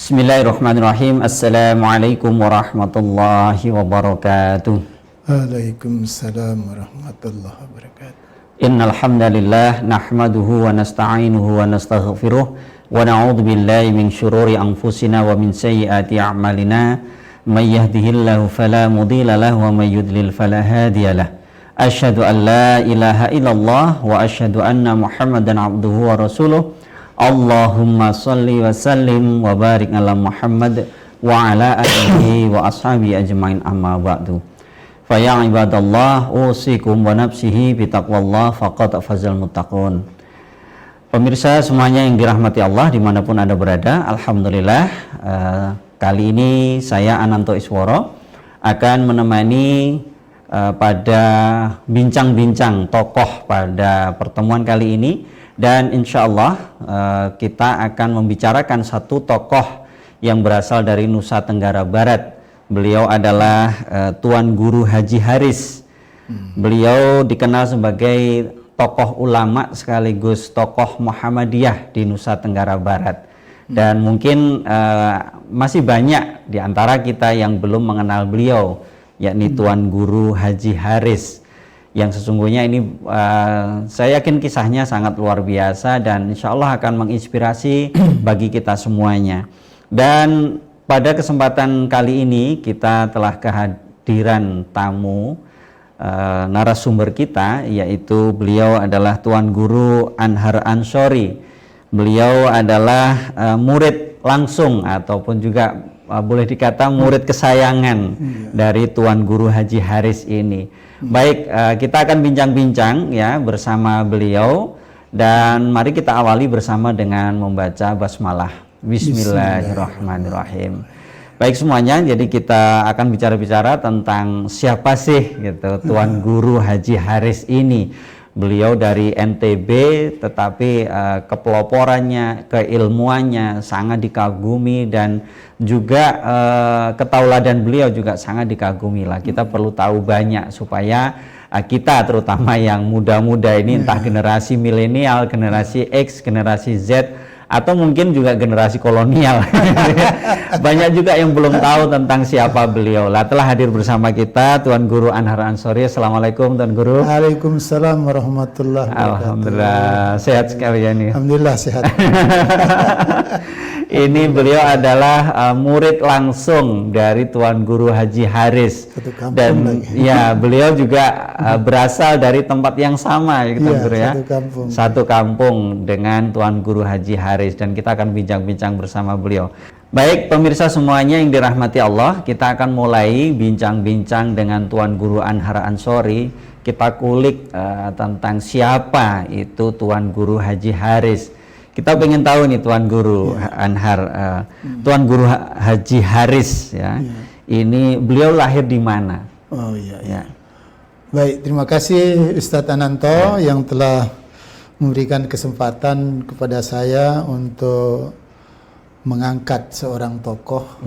Bismillahirrahmanirrahim. Assalamualaikum warahmatullahi wabarakatuh. Waalaikumsalam warahmatullahi wabarakatuh. Innal hamdalillah nahmaduhu wa nasta'inuhu wa nastaghfiruh wa na'udzu billahi min syururi anfusina wa min sayyiati a'malina. May yahdihillahu fala mudilla lahu wa may yudlil fala hadiyalah. Asyhadu an la ilaha illallah wa asyhadu anna Muhammadan abduhu wa rasuluh. Allahumma salli wa sallim wa barik ala Muhammad wa ala alihi wa ashabi ajmain amma ba'du. Fa ya ibadallah usikum wa nafsihi bi taqwallah faqad fazal muttaqun. Pemirsa semuanya yang dirahmati Allah dimanapun Anda berada, alhamdulillah kali ini saya Ananto Isworo akan menemani pada bincang-bincang tokoh pada pertemuan kali ini. Dan insya Allah kita akan membicarakan satu tokoh yang berasal dari Nusa Tenggara Barat. Beliau adalah Tuan Guru Haji Haris. Beliau dikenal sebagai tokoh ulama sekaligus tokoh Muhammadiyah di Nusa Tenggara Barat. Dan mungkin masih banyak di antara kita yang belum mengenal beliau, yakni Tuan Guru Haji Haris. Yang sesungguhnya ini saya yakin kisahnya sangat luar biasa dan insya Allah akan menginspirasi bagi kita semuanya. Dan pada kesempatan kali ini kita telah kehadiran tamu narasumber kita, yaitu beliau adalah Tuan Guru Anhar Ansori. Beliau adalah murid langsung ataupun juga boleh dikata murid kesayangan dari Tuan Guru Haji Haris ini. Baik, kita akan bincang-bincang ya bersama beliau dan mari kita awali bersama dengan membaca basmalah. Bismillahirrahmanirrahim. Baik semuanya, jadi kita akan bicara-bicara tentang siapa sih gitu Tuan Guru Haji Haris ini. Beliau dari NTB tetapi kepeloporannya, keilmuannya sangat dikagumi dan juga ketauladan beliau juga sangat dikagumi lah. Kita perlu tahu banyak supaya kita terutama yang muda-muda ini entah generasi milenial, generasi X, generasi Z atau mungkin juga generasi kolonial. Banyak juga yang belum tahu tentang siapa beliau. Lah telah hadir bersama kita Tuan Guru Anhar Ansori. Assalamualaikum Tuan Guru. Waalaikumsalam warahmatullahi wabarakatuh. Alhamdulillah sehat sekali ya nih. Alhamdulillah sehat. Ini beliau adalah murid langsung dari Tuan Guru Haji Haris. Satu kampung dan lagi. Ya beliau juga berasal dari tempat yang sama gitu Guru ya. Satu kampung dengan Tuan Guru Haji Haris dan kita akan bincang-bincang bersama beliau. Baik pemirsa semuanya yang dirahmati Allah, kita akan mulai bincang-bincang dengan Tuan Guru Anhar Ansori. Kita kulik tentang siapa itu Tuan Guru Haji Haris. Kita pengen tahu nih Tuan Guru Anhar, Tuan Guru Haji Haris ya. Ini beliau lahir di mana? Oh iya. Baik, terima kasih Ustadz Ananto yang telah memberikan kesempatan kepada saya untuk mengangkat seorang tokoh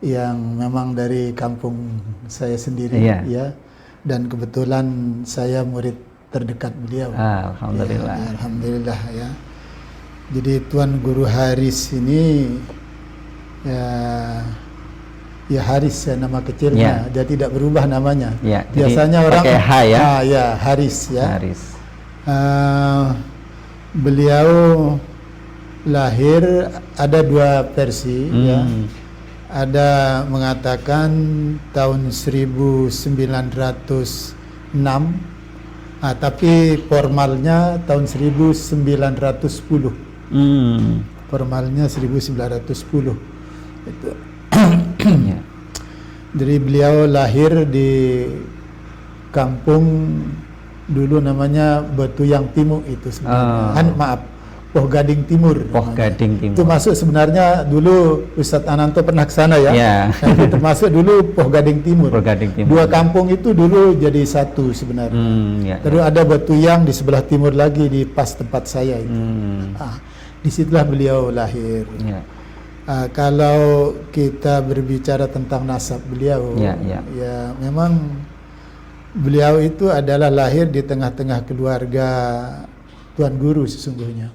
yang memang dari kampung saya sendiri ya. Dan kebetulan saya murid terdekat beliau. Alhamdulillah. Alhamdulillah ya. Jadi Tuan Guru Haris ini ya Haris ya nama kecilnya, dia tidak berubah namanya. Biasanya orang pakai H ya. Haris ya. Haris. Beliau lahir ada dua versi ya. Ada mengatakan tahun 1906, tapi formalnya tahun 1910. Formalnya 1910 itu. Jadi beliau lahir di kampung dulu namanya Betuyang Timur itu sebenarnya. Poh Gading Timur. Poh Gading Timur. Itu masuk sebenarnya dulu Ustadz Ananto pernah ke sana ya. Itu termasuk dulu Poh Gading Timur. Poh Gading Timur. Dua kampung itu dulu jadi satu sebenarnya. Terus ada Betuyang di sebelah timur lagi di pas tempat saya itu. Disitulah beliau lahir. Kalau kita berbicara tentang nasab beliau, ya memang beliau itu adalah lahir di tengah-tengah keluarga Tuan Guru sesungguhnya.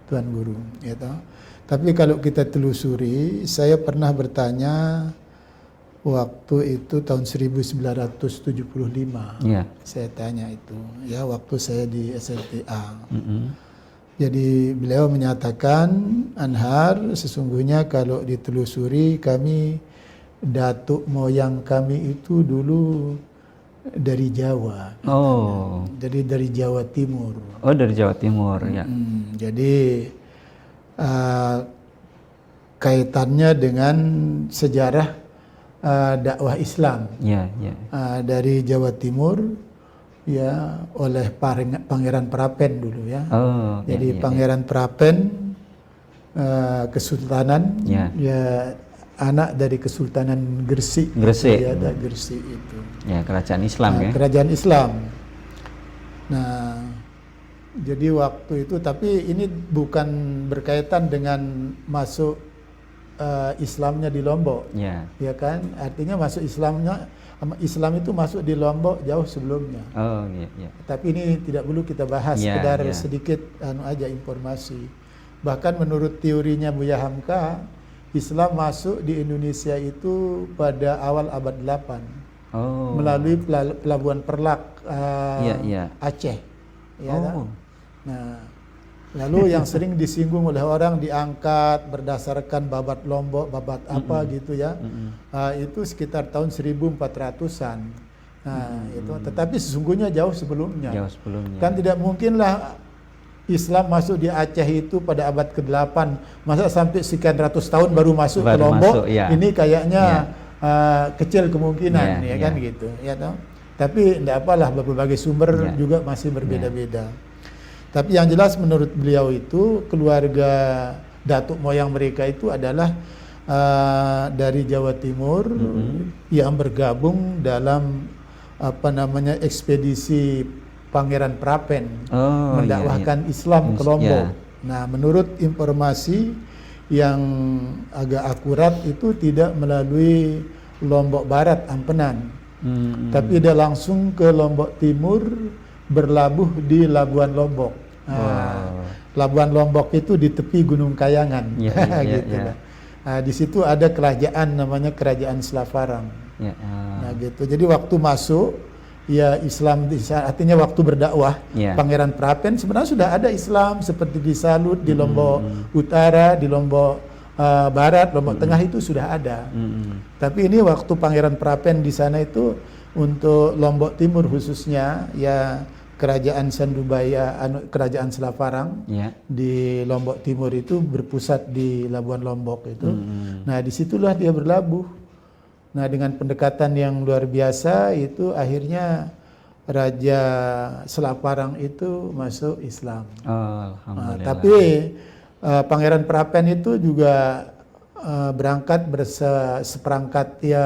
Tuan Guru, gitu. Tapi kalau kita telusuri, saya pernah bertanya waktu itu tahun 1975. Ya. Saya tanya itu, ya waktu saya di SLTA. Jadi beliau menyatakan, Anhar, sesungguhnya kalau ditelusuri kami, datuk moyang kami itu dulu dari Jawa. Oh. Jadi dari Jawa Timur. Oh, dari Jawa Timur, ya. Jadi kaitannya dengan sejarah dakwah Islam. Ya, ya. Dari Jawa Timur, ya, oleh Pangeran Prapen dulu ya. Oh, Jadi ya, ya, Pangeran Prapen, Kesultanan, Ya. ya, anak dari Kesultanan Gresik. Gresik. Ya, ada Gresik itu. Ya, kerajaan Islam ya. Kerajaan Islam. Nah, jadi waktu itu, tapi ini bukan berkaitan dengan masuk Islamnya di Lombok, Ya. ya kan? Artinya masuk Islam itu masuk di Lombok jauh sebelumnya. Oh, iya, iya. Tapi ini tidak perlu kita bahas, Ya, sekedar ya. sedikit aja informasi. Bahkan menurut teorinya Buya Hamka, Islam masuk di Indonesia itu pada awal abad 8 Oh. melalui pelabuhan Perlak, Iya, iya. Aceh. Ya, Oh. kan? Nah, lalu yang sering disinggung oleh orang diangkat berdasarkan babat Lombok, babat apa gitu ya. Itu sekitar tahun 1400-an. Nah, itu tetapi sesungguhnya jauh sebelumnya. Jauh sebelumnya. Kan tidak mungkinlah Islam masuk di Aceh itu pada abad ke-8. Masa sampai sekian ratus tahun baru masuk ke Baru Lombok. masuk, ya. Ini kayaknya kecil kemungkinan, Ya, ya kan ya. gitu, ya toh. Tapi tidak apalah, berbagai sumber Ya. juga masih berbeda-beda. Tapi yang jelas menurut beliau itu keluarga datuk moyang mereka itu adalah dari Jawa Timur yang bergabung dalam ekspedisi Pangeran Prapen Oh, mendakwahkan iya, iya. Islam ke Lombok. Ya. Nah, menurut informasi yang agak akurat itu tidak melalui Lombok Barat, Ampenan, tapi dia langsung ke Lombok Timur, berlabuh di Labuan Lombok. Labuan Lombok itu di tepi Gunung Kayangan, Ya, ya, gitu. ya. Di situ ada kerajaan namanya Kerajaan Selaparang. Ya, Nah, gitu. Jadi waktu masuk, ya Islam, artinya waktu berdakwah, Ya. Pangeran Prapen sebenarnya sudah ada Islam seperti di Salut, di Lombok Utara, di Lombok Barat, Lombok Tengah itu sudah ada. Tapi ini waktu Pangeran Prapen di sana itu untuk Lombok Timur khususnya, ya Kerajaan Sandubaya, Kerajaan Selaparang Ya. di Lombok Timur itu berpusat di Labuan Lombok itu. Nah, disitulah dia berlabuh. Nah, dengan pendekatan yang luar biasa itu akhirnya Raja Selaparang itu masuk Islam. Oh, alhamdulillah. Tapi Pangeran Prapen itu juga berangkat seperangkat ya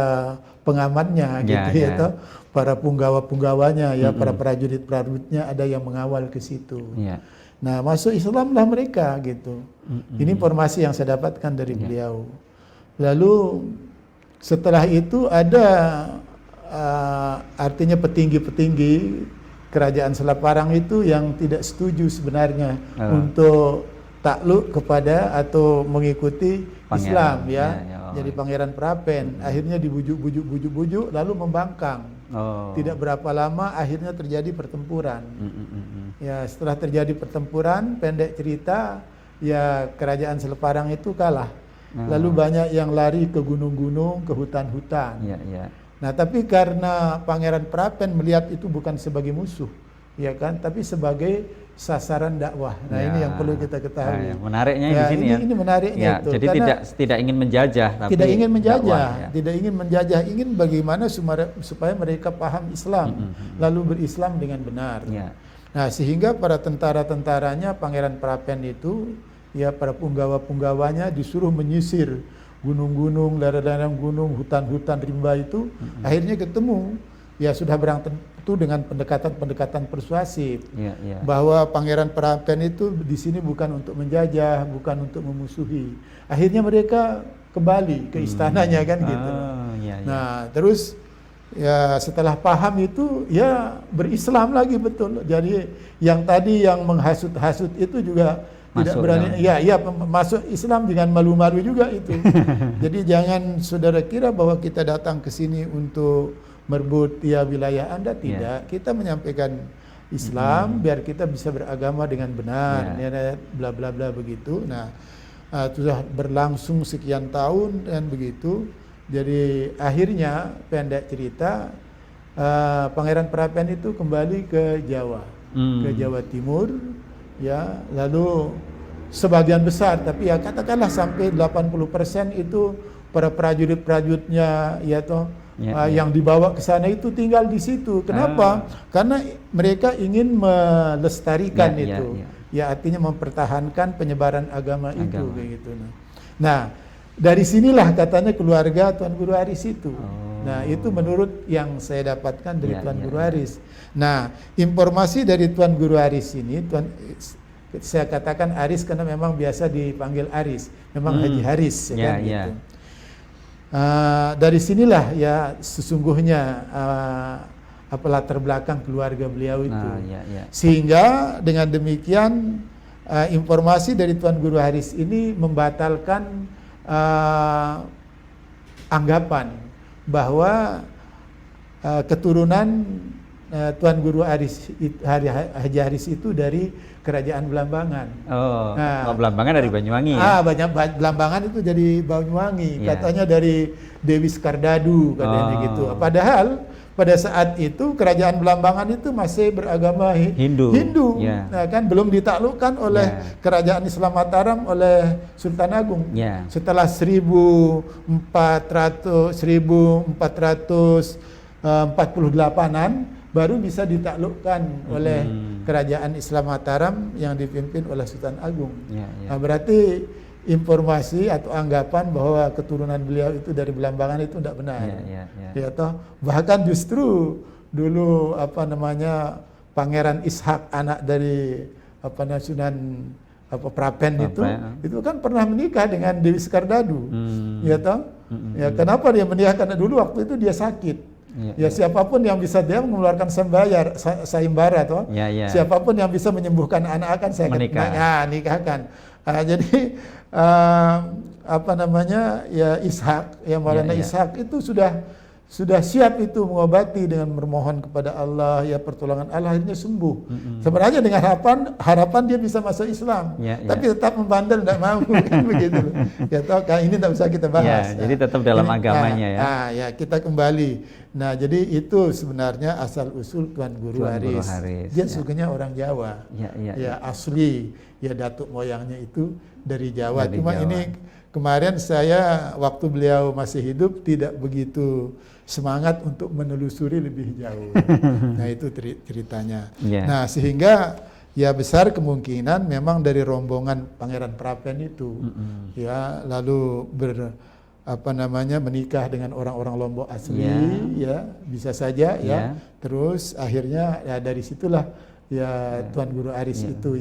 pengamannya gitu ya, ya. toh. Para punggawa-punggawanya ya, para prajurit-prajuritnya ada yang mengawal ke situ. Ya. Nah, masuk Islamlah mereka gitu. Ini informasi yang saya dapatkan dari beliau. Lalu setelah itu ada artinya petinggi-petinggi Kerajaan Selaparang itu yang tidak setuju sebenarnya untuk takluk kepada atau mengikuti Islam ya. Jadi Pangeran Prapen akhirnya dibujuk-bujuk lalu membangkang. Tidak berapa lama akhirnya terjadi pertempuran. Ya, setelah terjadi pertempuran, pendek cerita, ya Kerajaan Selaparang itu kalah. Lalu banyak yang lari ke gunung-gunung, ke hutan-hutan. Ya, ya. Nah, tapi karena Pangeran Prapen melihat itu bukan sebagai musuh, ya kan, tapi sebagai sasaran dakwah. Nah, Ya. ini yang perlu kita ketahui. Menariknya Ya, di sini ya. ini menariknya Ya, itu. jadi Karena tidak ingin menjajah, tapi tidak ingin menjajah, dakwah, ya. tidak ingin menjajah, ingin bagaimana supaya mereka paham Islam, lalu berislam dengan benar. Ya. Nah, sehingga para tentara-tentaranya Pangeran Prapen itu, ya para punggawa-punggawanya disuruh menyisir gunung-gunung, lereng-lereng gunung, hutan-hutan rimba itu, akhirnya ketemu, ya sudah berangkat itu dengan pendekatan-pendekatan persuasif, Ya, ya. bahwa Pangeran Prapen itu di sini bukan untuk menjajah, bukan untuk memusuhi. Akhirnya mereka kembali ke istananya kan gitu. Ya, ya. Nah, terus ya setelah paham itu ya berislam lagi betul. Jadi yang tadi yang menghasut-hasut itu juga tidak berani masuk Islam dengan malu-malu juga itu. Jadi jangan saudara kira bahwa kita datang ke sini untuk merebut wilayah Anda, tidak. Kita menyampaikan Islam biar kita bisa beragama dengan benar, bla bla bla begitu. Nah, sudah berlangsung sekian tahun dan begitu. Jadi akhirnya pendek cerita, Pangeran Prapen itu kembali ke Jawa, ke Jawa Timur, ya. Lalu sebagian besar, tapi ya katakanlah sampai 80% itu para prajurit-prajuritnya, yang dibawa ke sana itu tinggal di situ. Kenapa? Karena mereka ingin melestarikan itu. Ya, artinya mempertahankan penyebaran agama itu, kayak gitu. Nah, dari sinilah katanya keluarga Tuan Guru Aris itu. Nah, itu menurut yang saya dapatkan dari Tuan Guru Aris. Nah, informasi dari Tuan Guru Aris ini, saya katakan Aris karena memang biasa dipanggil Aris, memang Haji Haris, gitu. Dari sinilah ya sesungguhnya latar belakang keluarga beliau itu. Sehingga dengan demikian informasi dari Tuan Guru Haris ini membatalkan anggapan bahwa keturunan Tuan Guru Haji Haris itu dari kerajaan Belambangan. Belambangan dari Banyuwangi. Belambangan itu dari Banyuwangi. Katanya dari Dewi Skardadu katanya gitu. Padahal pada saat itu kerajaan Belambangan itu masih beragama Hindu. Nah, kan belum ditaklukkan oleh kerajaan Islam Mataram oleh Sultan Agung. Setelah 1448-an baru bisa ditaklukkan oleh kerajaan Islam Mataram yang dipimpin oleh Sultan Agung. Nah, berarti informasi atau anggapan bahwa keturunan beliau itu dari Belambangan itu tidak benar. Bahkan justru dulu Pangeran Ishak, anak dari Sunan Prapen itu kan pernah menikah dengan Dewi Skardadu. Kenapa dia menikah? Karena dulu waktu itu dia sakit. Siapapun yang bisa dia mengeluarkan sayembara siapapun yang bisa menyembuhkan anak akan saya nikahkan. Jadi Ishak, Maulana Ishak itu sudah siap itu mengobati dengan bermohon kepada Allah, pertolongan Allah, akhirnya sembuh. Sebenarnya dengan harapan dia bisa masuk Islam, tapi tetap membandel, tidak mau kan begitu. Ini tidak usah kita bahas. Jadi tetap dalam agamanya kita kembali. Nah, jadi itu sebenarnya asal usul Tuan Guru Haris. Dia sukanya orang Jawa. Asli, datuk moyangnya itu dari Jawa. Cuma ini kemarin saya waktu beliau masih hidup tidak begitu semangat untuk menelusuri lebih jauh. Nah, itu ceritanya. Nah, sehingga besar kemungkinan memang dari rombongan Pangeran Prapen itu. Lalu menikah dengan orang-orang Lombok asli, bisa saja, terus akhirnya dari situlah Tuan Guru Aris itu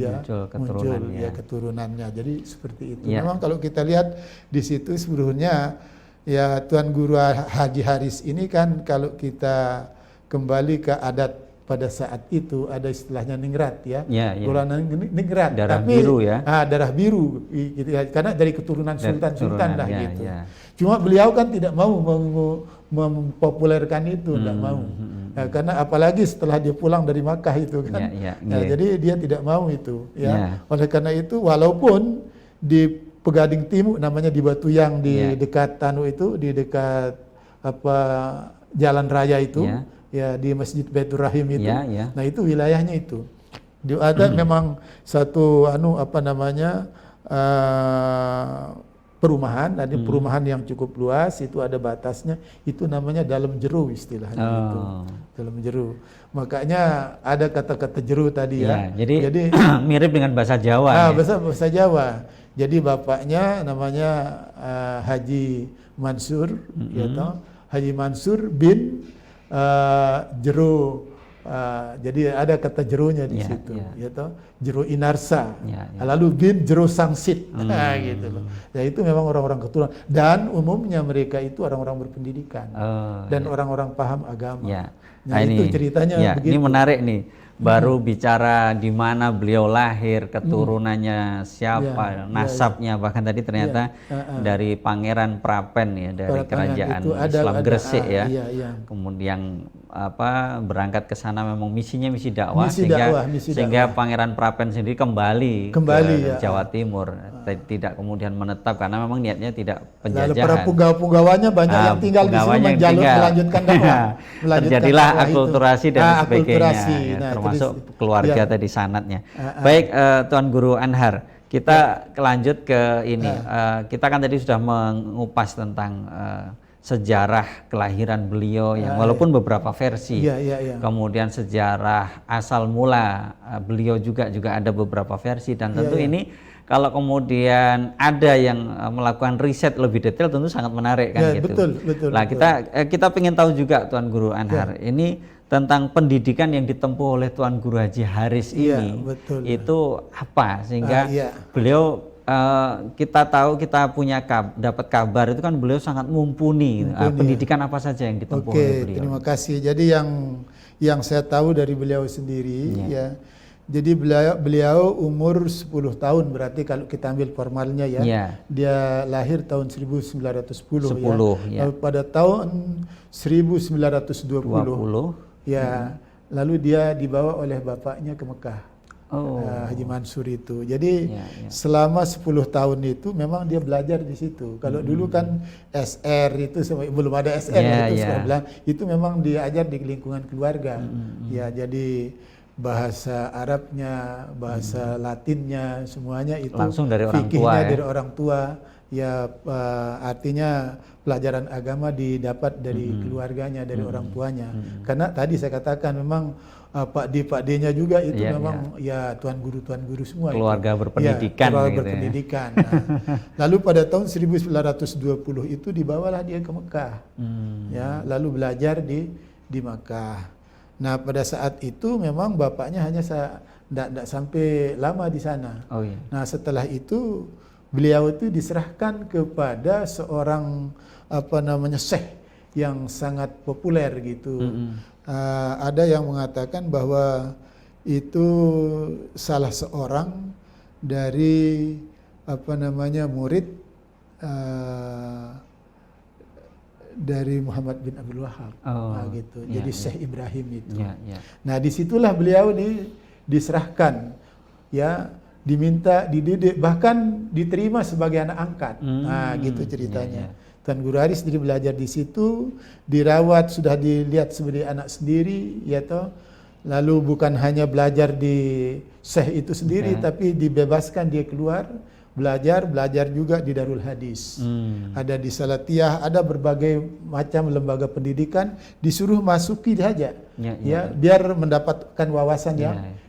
muncul keturunannya. Jadi seperti itu. Memang kalau kita lihat di situ sebelumnya Tuan Guru Haji Haris ini kan, kalau kita kembali ke adat pada saat itu ada istilahnya ningrat ningrat, darah biru darah biru gitu, karena dari keturunan sultan lah gitu. Cuma beliau kan tidak mau mempopulerkan itu, tidak mau. Karena apalagi setelah dia pulang dari Makkah itu kan. Jadi dia tidak mau itu Oleh karena itu walaupun di Pegading Timur, namanya di Batuyang, di dekat di dekat jalan raya itu, di Masjid Baitur Rahim itu. Nah, itu wilayahnya itu. Ada memang satu perumahan, ada perumahan yang cukup luas, itu ada batasnya, itu namanya dalam jeru istilahnya itu. Dalam jeru. Makanya ada kata-kata jeru tadi Jadi mirip dengan bahasa Jawa. Bahasa Jawa. Jadi bapaknya namanya Haji Mansur, Haji Mansur bin Jeru. Jadi ada kata jerunya di situ, Jeru Inarsa. Lalu bin Jeru Sangsit, gitu loh. Ya, itu memang orang-orang keturunan, dan umumnya mereka itu orang-orang berpendidikan dan orang-orang paham agama. Nah, itu ceritanya begitu. Ini menarik nih. baru bicara di mana beliau lahir, keturunannya siapa, nasabnya, bahkan tadi ternyata dari Pangeran Prapen ya, dari kerajaan Islam Gresik ya. Kemudian berangkat ke sana memang misinya misi dakwah, sehingga Pangeran Prapen sendiri kembali ke Jawa Timur, tidak kemudian menetap karena memang niatnya tidak penjajahan. Lalu para pegawai-pegawainya banyak yang tinggal di sini melanjutkan dakwah. Terjadilah akulturasi dan sebagainya, termasuk keluarga tadi sanatnya. Baik, Tuan Guru Anhar, kita lanjut ke ini. Kita kan tadi sudah mengupas tentang sejarah kelahiran beliau yang walaupun beberapa versi. Kemudian sejarah asal mula beliau juga ada beberapa versi, dan tentu ini kalau kemudian ada yang melakukan riset lebih detail tentu sangat menarik kan gitu. Betul. Nah, kita pengen tahu juga Tuan Guru Anhar, ini tentang pendidikan yang ditempuh oleh Tuan Guru Haji Haris ini, itu apa sehingga beliau kita tahu, kita dapat kabar itu kan beliau sangat mumpuni. Pendidikan apa saja yang ditempuh oleh beliau? Terima kasih. Jadi yang saya tahu dari beliau sendiri ya. Jadi beliau umur 10 tahun, berarti kalau kita ambil formalnya dia lahir tahun 1910 ya. Pada tahun 1920 lalu dia dibawa oleh bapaknya ke Mekah. Haji Mansur itu. Jadi selama 10 tahun itu memang dia belajar di situ. Kalau dulu kan SR itu belum ada SR itu memang diajar di lingkungan keluarga. Ya, jadi bahasa Arabnya, bahasa Latinnya, semuanya itu langsung dari orang tua, fikihnya dari orang tua. Ya, artinya pelajaran agama didapat dari keluarganya, dari orang tuanya. Karena tadi saya katakan memang Pak D-nya juga itu memang ya tuan guru semua. Keluarga berpendidikan. Keluarga berpendidikan. Nah, lalu pada tahun 1920 itu dibawalah dia ke Mekah. Ya, lalu belajar di Mekah. Nah, pada saat itu memang bapaknya hanya tidak sampai lama di sana. Nah, setelah itu beliau itu diserahkan kepada seorang syekh yang sangat populer gitu. Ada yang mengatakan bahwa itu salah seorang dari murid dari Muhammad bin Abdul Wahab, gitu. Jadi Syekh Ibrahim itu. Nah, disitulah beliau diserahkan, ya, diminta dididik, bahkan diterima sebagai anak angkat. Nah, gitu ceritanya. Tuan Guru Haris jadi belajar di situ, dirawat, sudah dilihat sebagai anak sendiri, ya toh. Lalu bukan hanya belajar di Syekh itu sendiri, tapi dibebaskan dia keluar. Belajar juga di Darul Hadis, ada di Salatiyah, ada berbagai macam lembaga pendidikan, disuruh masuki saja, biar mendapatkan wawasan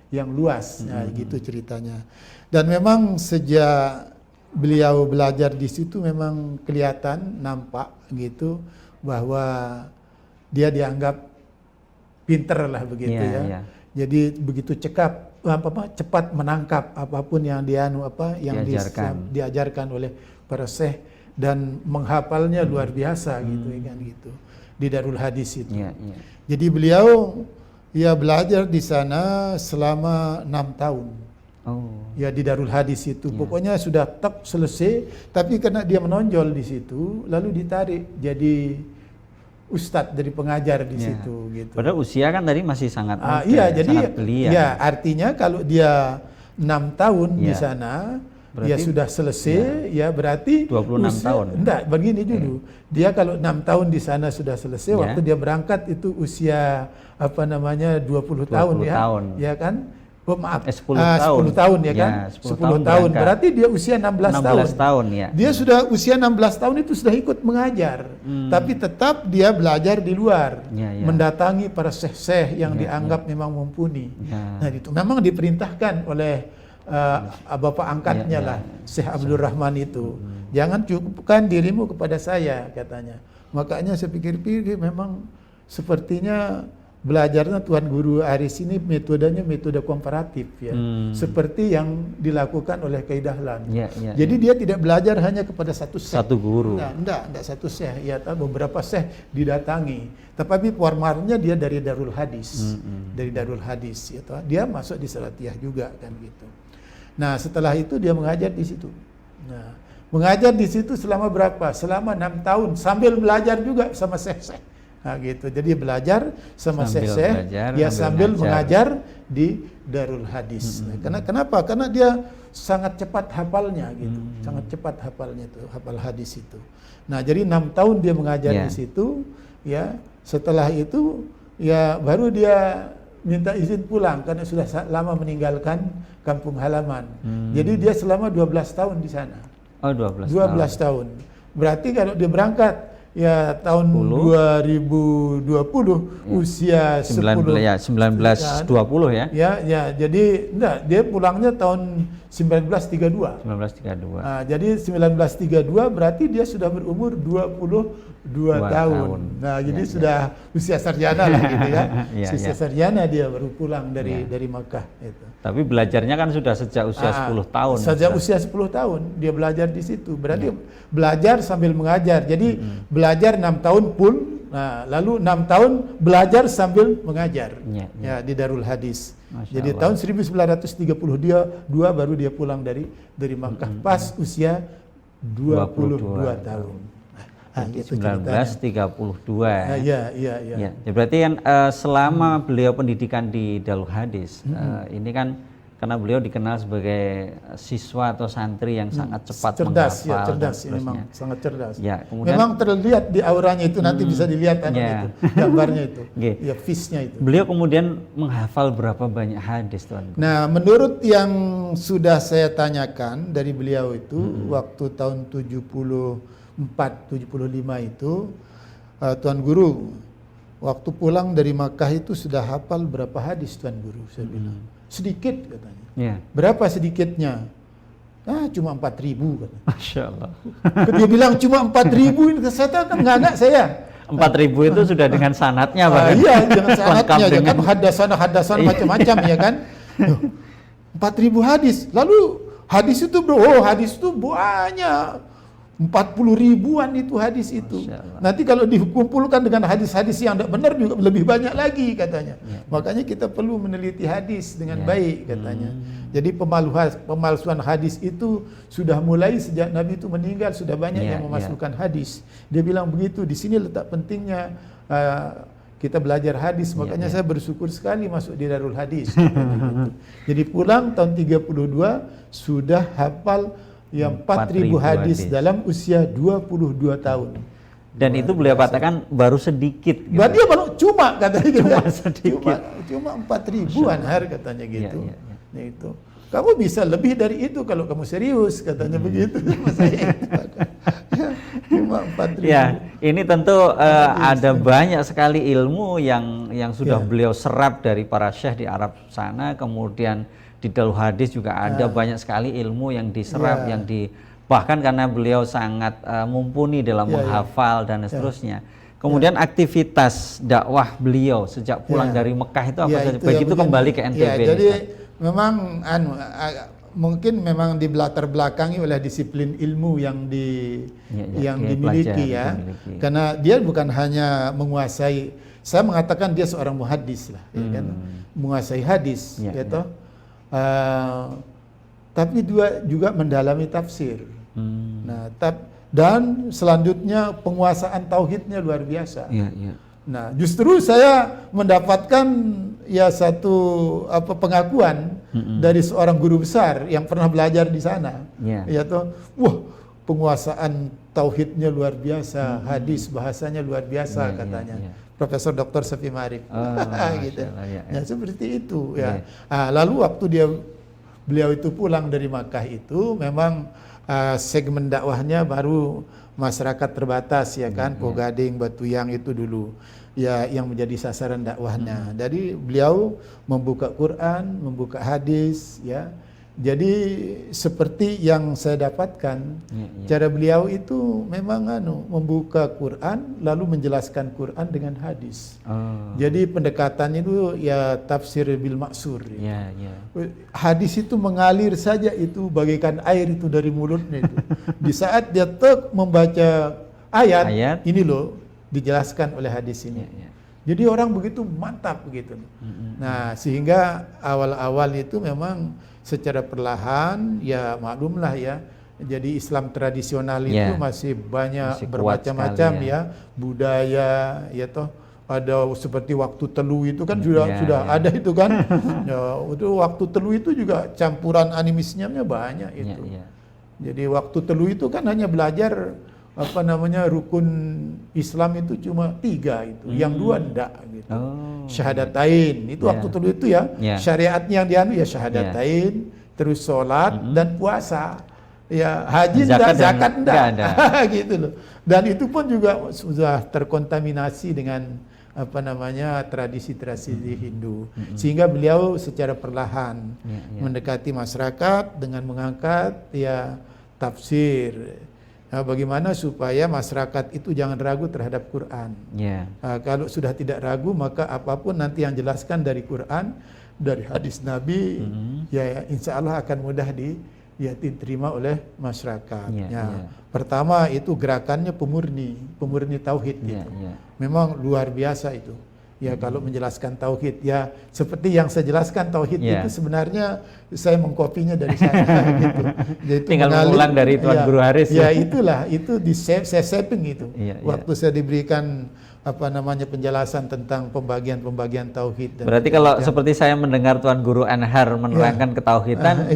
yang luas, gitu ceritanya. Dan memang sejak beliau belajar di situ memang kelihatan, nampak gitu bahwa dia dianggap pinter lah begitu ya. Jadi begitu cepat menangkap apapun yang diajarkan oleh para syekh, dan menghafalnya luar biasa gitu kan gitu di Darul Hadis itu. Jadi beliau belajar di sana selama 6 tahun. Ya, di Darul Hadis itu. Pokoknya sudah selesai, tapi karena dia menonjol di situ lalu ditarik jadi ustadz, dari pengajar di situ gitu. Padahal usia kan tadi masih sangat muda, jadi sangat belia. Ya, artinya kalau dia 6 tahun di sana, berarti, ya sudah selesai, berarti 26 tahun. Enggak, begini dulu. Dia kalau 6 tahun di sana sudah selesai, waktu dia berangkat itu usia 20 tahun ya. Ya kan? 10 tahun ya kan? 10 tahun. Berarti dia usia 16 tahun. Dia sudah usia 16 tahun itu sudah ikut mengajar. Tapi tetap dia belajar di luar. Mendatangi para syekh-syekh yang dianggap memang mumpuni. Nah, itu memang diperintahkan oleh bapak angkatnya lah, Syekh Abdul Rahman itu. Jangan cukupkan dirimu kepada saya, katanya. Makanya saya pikir-pikir memang sepertinya belajarnya Tuan Guru Aris ini metodenya metode komparatif ya, seperti yang dilakukan oleh Kiai Dahlan. Jadi dia tidak belajar hanya kepada satu syekh, satu guru. Enggak satu syekh, ya beberapa syekh didatangi. Tetapi formalnya dia dari Darul Hadis, dari Darul Hadis, ya dia masuk di Salatiyah juga kan gitu. Nah setelah itu dia mengajar di situ. Nah mengajar di situ selama berapa? Selama 6 tahun sambil belajar juga sama syekh-syekh. Nah, gitu. Jadi belajar sama syekh-syekh, ya sambil mengajar di Darul Hadis. Nah, kenapa? Karena dia sangat cepat hafalnya gitu. Sangat cepat hafalnya itu, hafal hadis itu. Nah, jadi 6 tahun dia mengajar di situ, ya. Setelah itu ya baru dia minta izin pulang karena sudah lama meninggalkan kampung halaman. Jadi dia selama 12 tahun di sana. Oh, 12 tahun. Berarti kalau dia berangkat ya tahun 2020 usia 1920 ya. Ya, jadi enggak, dia pulangnya tahun 1932. Nah, jadi 1932 berarti dia sudah berumur 22 tahun. Nah, jadi sudah usia sarjana lah gitu ya. Usia sarjana dia baru pulang dari Makkah itu. Tapi belajarnya kan sudah sejak usia 10 tahun. Sejak usia 10 tahun dia belajar di situ. Berarti belajar sambil mengajar. Jadi belajar 6 tahun pun, nah, lalu 6 tahun belajar sambil mengajar. Ya, di Darul Hadis. Jadi tahun 1932 baru dia pulang dari Makkah pas usia 22 tahun. Nah, 1932. Ya. Berarti kan selama beliau pendidikan di Darul Hadis, ini kan karena beliau dikenal sebagai siswa atau santri yang sangat cepat menghafal. Cerdas, memang sangat cerdas. Ya, kemudian, memang terlihat di auranya itu, nanti bisa dilihat itu, gambarnya itu, ya face-nya itu. Beliau kemudian menghafal berapa banyak hadis, Tuan? Nah, menurut yang sudah saya tanyakan dari beliau itu, waktu tahun 74-75 itu, Tuan Guru, waktu pulang dari Makkah itu sudah hafal berapa hadis, Tuan Guru? Saya bilang sedikit katanya. Berapa sedikitnya? Cuma 4.000 katanya. Masya Allah. Dia bilang cuma 4.000, saya tahu kan anak saya. 4.000 itu sudah dengan sanatnya, Pak. Iya, dengan sanatnya ya kan, hadasan macam-macam ya kan. 4.000 hadis. Lalu hadis itu hadis itu banyak. 40 ribuan itu hadis itu. Nanti kalau dikumpulkan dengan hadis-hadis yang tidak benar juga lebih banyak lagi katanya. Makanya kita perlu meneliti hadis dengan baik katanya. Jadi pemalsuan hadis itu sudah mulai sejak Nabi itu meninggal, sudah banyak yang memasukkan hadis. Dia bilang begitu. Di sini letak pentingnya kita belajar hadis. Makanya saya bersyukur sekali masuk di Darul Hadis. Jadi pulang tahun 32 sudah hafal yang 4.000 hadis dalam usia 22 tahun. Dan itu beliau katakan baru sedikit. Gitu. Dia baru cuma katanya. Cuma sedikit. Cuma 4.000-an katanya gitu. Nah, itu. Kamu bisa lebih dari itu kalau kamu serius katanya begitu. Cuma 4.000. Ya, ini tentu ada banyak sekali ilmu yang sudah beliau serap dari para syekh di Arab sana, kemudian di Darul Hadis juga ada banyak sekali ilmu yang diserap, bahkan karena beliau sangat mumpuni dalam menghafal dan seterusnya. Kemudian aktivitas dakwah beliau sejak pulang dari Mekah itu apa saja? Begitu kembali ke NTB. Jadi memang mungkin memang di latar belakangi oleh disiplin ilmu yang dimiliki ya. Karena dia bukan hanya menguasai, saya mengatakan dia seorang muhaddis lah, ya kan? Menguasai hadis, gitu. Tapi juga mendalami tafsir. Nah, dan selanjutnya penguasaan tauhidnya luar biasa. Nah, justru saya mendapatkan satu pengakuan dari seorang guru besar yang pernah belajar di sana. Yaitu, penguasaan tauhidnya luar biasa, hadis bahasanya luar biasa katanya. Profesor Dr. Safi Marif. Gitu. Ya, seperti itu ya. Lalu waktu beliau itu pulang dari Makkah itu memang segmen dakwahnya baru masyarakat terbatas ya kan, Pogading, Batuyang itu dulu ya yang menjadi sasaran dakwahnya. Jadi beliau membuka Quran, membuka hadis ya, Jadi seperti yang saya dapatkan, cara beliau itu memang membuka Quran lalu menjelaskan Quran dengan hadis. Jadi pendekatannya itu ya tafsir bil maksur. Hadis itu mengalir saja itu bagaikan air itu dari mulutnya itu. Di saat dia membaca ayat ini loh dijelaskan oleh hadis ini. Jadi orang begitu mantap begitu. Nah, sehingga awal-awal itu memang secara perlahan ya maklumlah ya. Jadi Islam tradisional itu masih banyak bermacam-macam ya, budaya ya toh. Ada seperti waktu telu itu kan sudah ada itu kan. Ya, itu waktu telu itu juga campuran animisnya banyak itu. Jadi waktu telu itu kan hanya belajar rukun Islam itu cuma 3 itu, yang 2 enggak gitu. Syahadatain itu waktu telu itu ya, syariatnya yang dianu ya syahadatain, terus sholat dan puasa. Ya haji zakat enggak. Gitu loh. Dan itu pun juga sudah terkontaminasi dengan tradisi-tradisi Hindu. Sehingga beliau secara perlahan mendekati masyarakat dengan mengangkat ya tafsir. Nah, bagaimana supaya masyarakat itu jangan ragu terhadap Quran. Kalau sudah tidak ragu, maka apapun nanti yang jelaskan dari Quran, dari hadis Nabi, ya insya Allah akan mudah diterima oleh masyarakat. Pertama itu gerakannya pemurni tauhid gitu. Memang luar biasa itu. Ya kalau menjelaskan tauhid ya seperti yang saya jelaskan tauhid itu sebenarnya saya mengkopinya dari sana gitu. Jadi tinggal mengulang dari Tuan Guru Haris. Ya itulah itu saya shaping itu. Waktu saya diberikan penjelasan tentang pembagian tauhid. Berarti kalau seperti saya mendengar Tuan Guru Anhar menerangkan ketauhidan,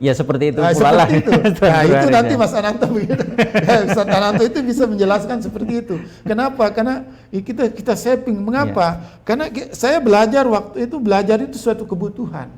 ya seperti itu pula lah. Nah itu nanti Mas Ananto begitu. Mas Ananto itu bisa menjelaskan seperti itu. Kenapa? Karena kita shaping. Mengapa? Karena saya belajar waktu itu suatu kebutuhan.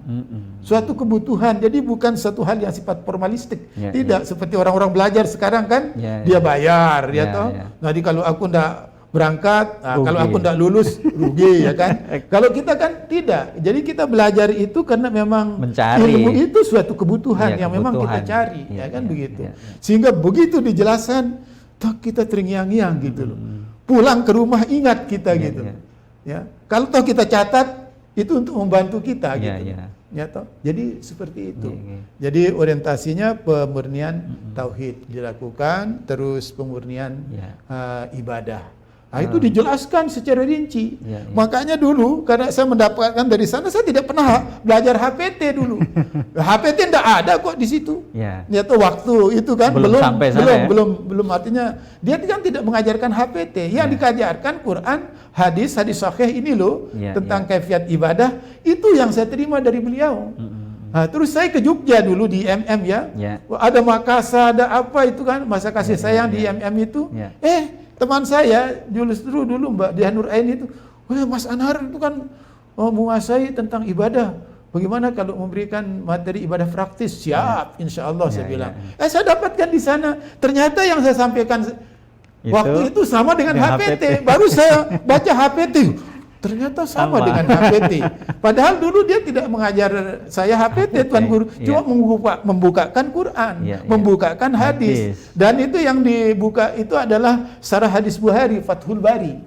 Suatu kebutuhan. Jadi bukan satu hal yang sifat formalistik. Tidak seperti orang-orang belajar sekarang kan dia bayar Jadi kalau aku ndak berangkat, kalau aku tidak lulus rugi ya kan. Kalau kita kan tidak. Jadi kita belajar itu karena memang ilmu itu suatu kebutuhan yang memang kita cari, ya kan begitu. Sehingga begitu dijelaskan, toh kita terngiang-ngiang gitu loh. Pulang ke rumah ingat kita gitu. Ya. Kalau toh kita catat itu untuk membantu kita gitu. Ya toh. Jadi seperti itu. Jadi orientasinya pemurnian tauhid dilakukan, terus pemurnian ibadah. Nah, itu dijelaskan secara rinci. Makanya dulu karena saya mendapatkan dari sana, saya tidak pernah belajar HPT dulu. HPT tidak ada kok di situ. Ya tuh waktu itu kan belum artinya dia kan tidak mengajarkan HPT. Yang dikajarkan Quran, hadis sahih ini loh tentang kaifiat ibadah itu yang saya terima dari beliau. Nah, terus saya ke Jogja dulu di MM ada Makassar, ada apa itu kan masa kasih sayang di MM itu. Teman saya justru dulu Mbak Diah Nur Ain itu, Mas Anhar itu kan menguasai tentang ibadah. Bagaimana kalau memberikan materi ibadah praktis? Siap, insya Allah saya bilang. Saya dapatkan di sana. Ternyata yang saya sampaikan waktu itu sama dengan HPT. Baru saya baca HPT. Ternyata sama dengan HPT. Padahal dulu dia tidak mengajar saya HPT, Tuan Guru. Cuma membukakan Quran, membukakan hadis. Dan itu yang dibuka itu adalah Syarah Hadis Bukhari, Fathul Bari.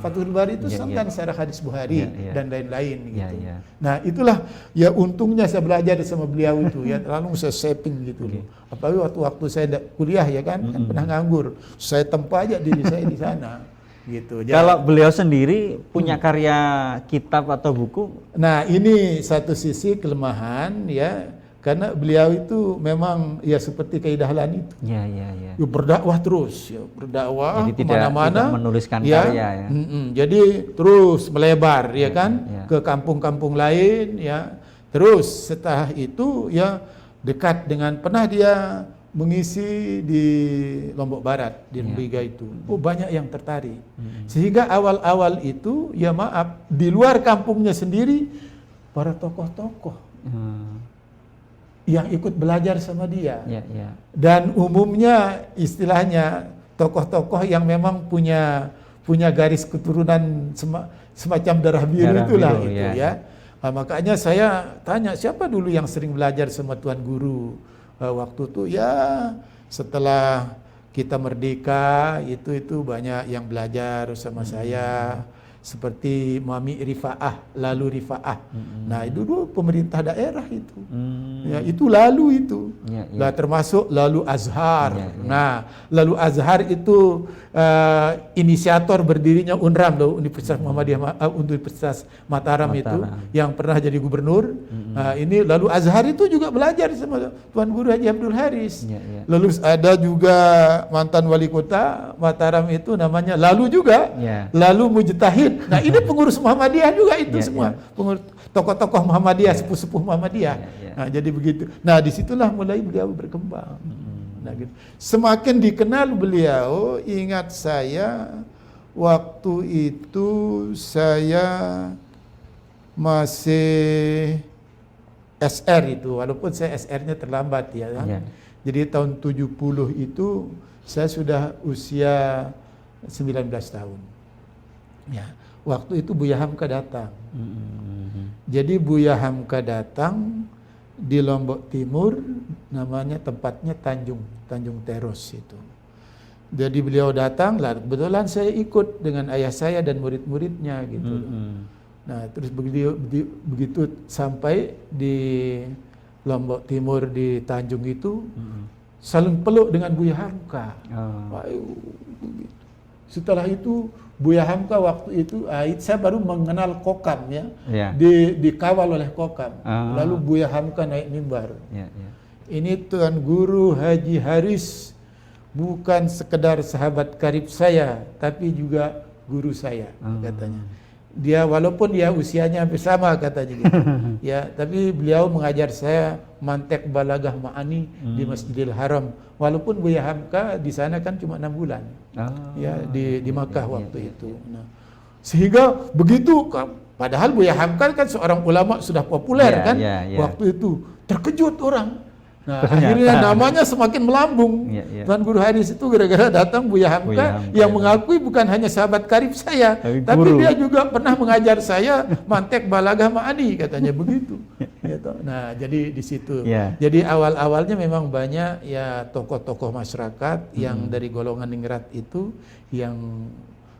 Fathul Bari itu tentang Syarah Hadis Bukhari dan lain-lain gitu. Nah, itulah ya untungnya saya belajar sama beliau itu ya. Lalu saya shaping gitu loh. Apalagi waktu saya kuliah ya kan pernah nganggur. Saya tempa aja diri saya di sana. Gitu. Kalau beliau sendiri punya karya kitab atau buku? Nah, ini satu sisi kelemahan ya, karena beliau itu memang ya seperti Kaidahlani itu. Berdakwah terus, berdakwah kemana-mana. Tidak menuliskan karya ya. Jadi terus melebar ya kan ke kampung-kampung lain ya. Terus setelah itu ya dekat dengan pernah dia mengisi di Lombok Barat di Liga itu. Banyak yang tertarik. Sehingga awal-awal itu ya maaf di luar kampungnya sendiri para tokoh-tokoh yang ikut belajar sama dia. Dan umumnya istilahnya tokoh-tokoh yang memang punya garis keturunan semacam darah biru itulah itu ya. Makanya saya tanya, siapa dulu yang sering belajar sama Tuan Guru waktu itu? Ya setelah kita merdeka itu banyak yang belajar sama saya, seperti Mami Rifaah, lalu Rifaah. Nah itu dulu pemerintah daerah itu. Ya, itu lalu itu. Nah, termasuk lalu Azhar. Nah, lalu Azhar itu inisiator berdirinya UNRAM loh, Universitas Muhammadiyah, Universitas Mataram itu yang pernah jadi gubernur. Nah, ini lalu Azhar itu juga belajar sama Tuan Guru Haji Abdul Haris. Lalu ada juga mantan wali kota Mataram itu namanya lalu juga, lalu Mujtahid. Nah, ini pengurus Muhammadiyah juga itu semua. Pengurus tokoh-tokoh Muhammadiyah, sepuh-sepuh Muhammadiyah. Nah, jadi begitu. Nah, disitulah mulai beliau berkembang. Nah, gitu. Semakin dikenal beliau, ingat saya waktu itu saya masih SR itu, walaupun saya SR-nya terlambat ya kan. Jadi tahun 70 itu saya sudah usia 19 tahun. Ya, waktu itu Buya Hamka datang. Jadi Buya Hamka datang di Lombok Timur, namanya tempatnya Tanjung Teros itu. Jadi beliau datang, lah kebetulan saya ikut dengan ayah saya dan murid-muridnya gitu. Nah, terus begitu sampai di Lombok Timur di Tanjung itu, saling peluk dengan Buya Hamka. Setelah itu Buya Hamka waktu itu, saya baru mengenal Kokam ya, dikawal oleh Kokam. Lalu Buya Hamka naik mimbar. Ini Tuan Guru Haji Haris bukan sekedar sahabat karib saya, tapi juga guru saya, katanya. Dia walaupun dia usianya hampir sama katanya gitu. Ya, tapi beliau mengajar saya mantek balagah ma'ani di Masjidil Haram. Walaupun Buya Hamka di sana kan cuma 6 bulan. Ya, di Makkah waktu itu. Nah, sehingga begitu, padahal Buya Hamka kan seorang ulama sudah populer kan. Waktu itu terkejut orang. Nah, akhirnya namanya semakin melambung. Tuan Guru Haris itu gara-gara datang Buya Hamka yang mengakui bukan hanya sahabat karib saya, tapi dia juga pernah mengajar saya mantek balagah ma'ani, katanya begitu. Nah, jadi di situ. Jadi awal-awalnya memang banyak ya tokoh-tokoh masyarakat yang dari golongan ningrat itu yang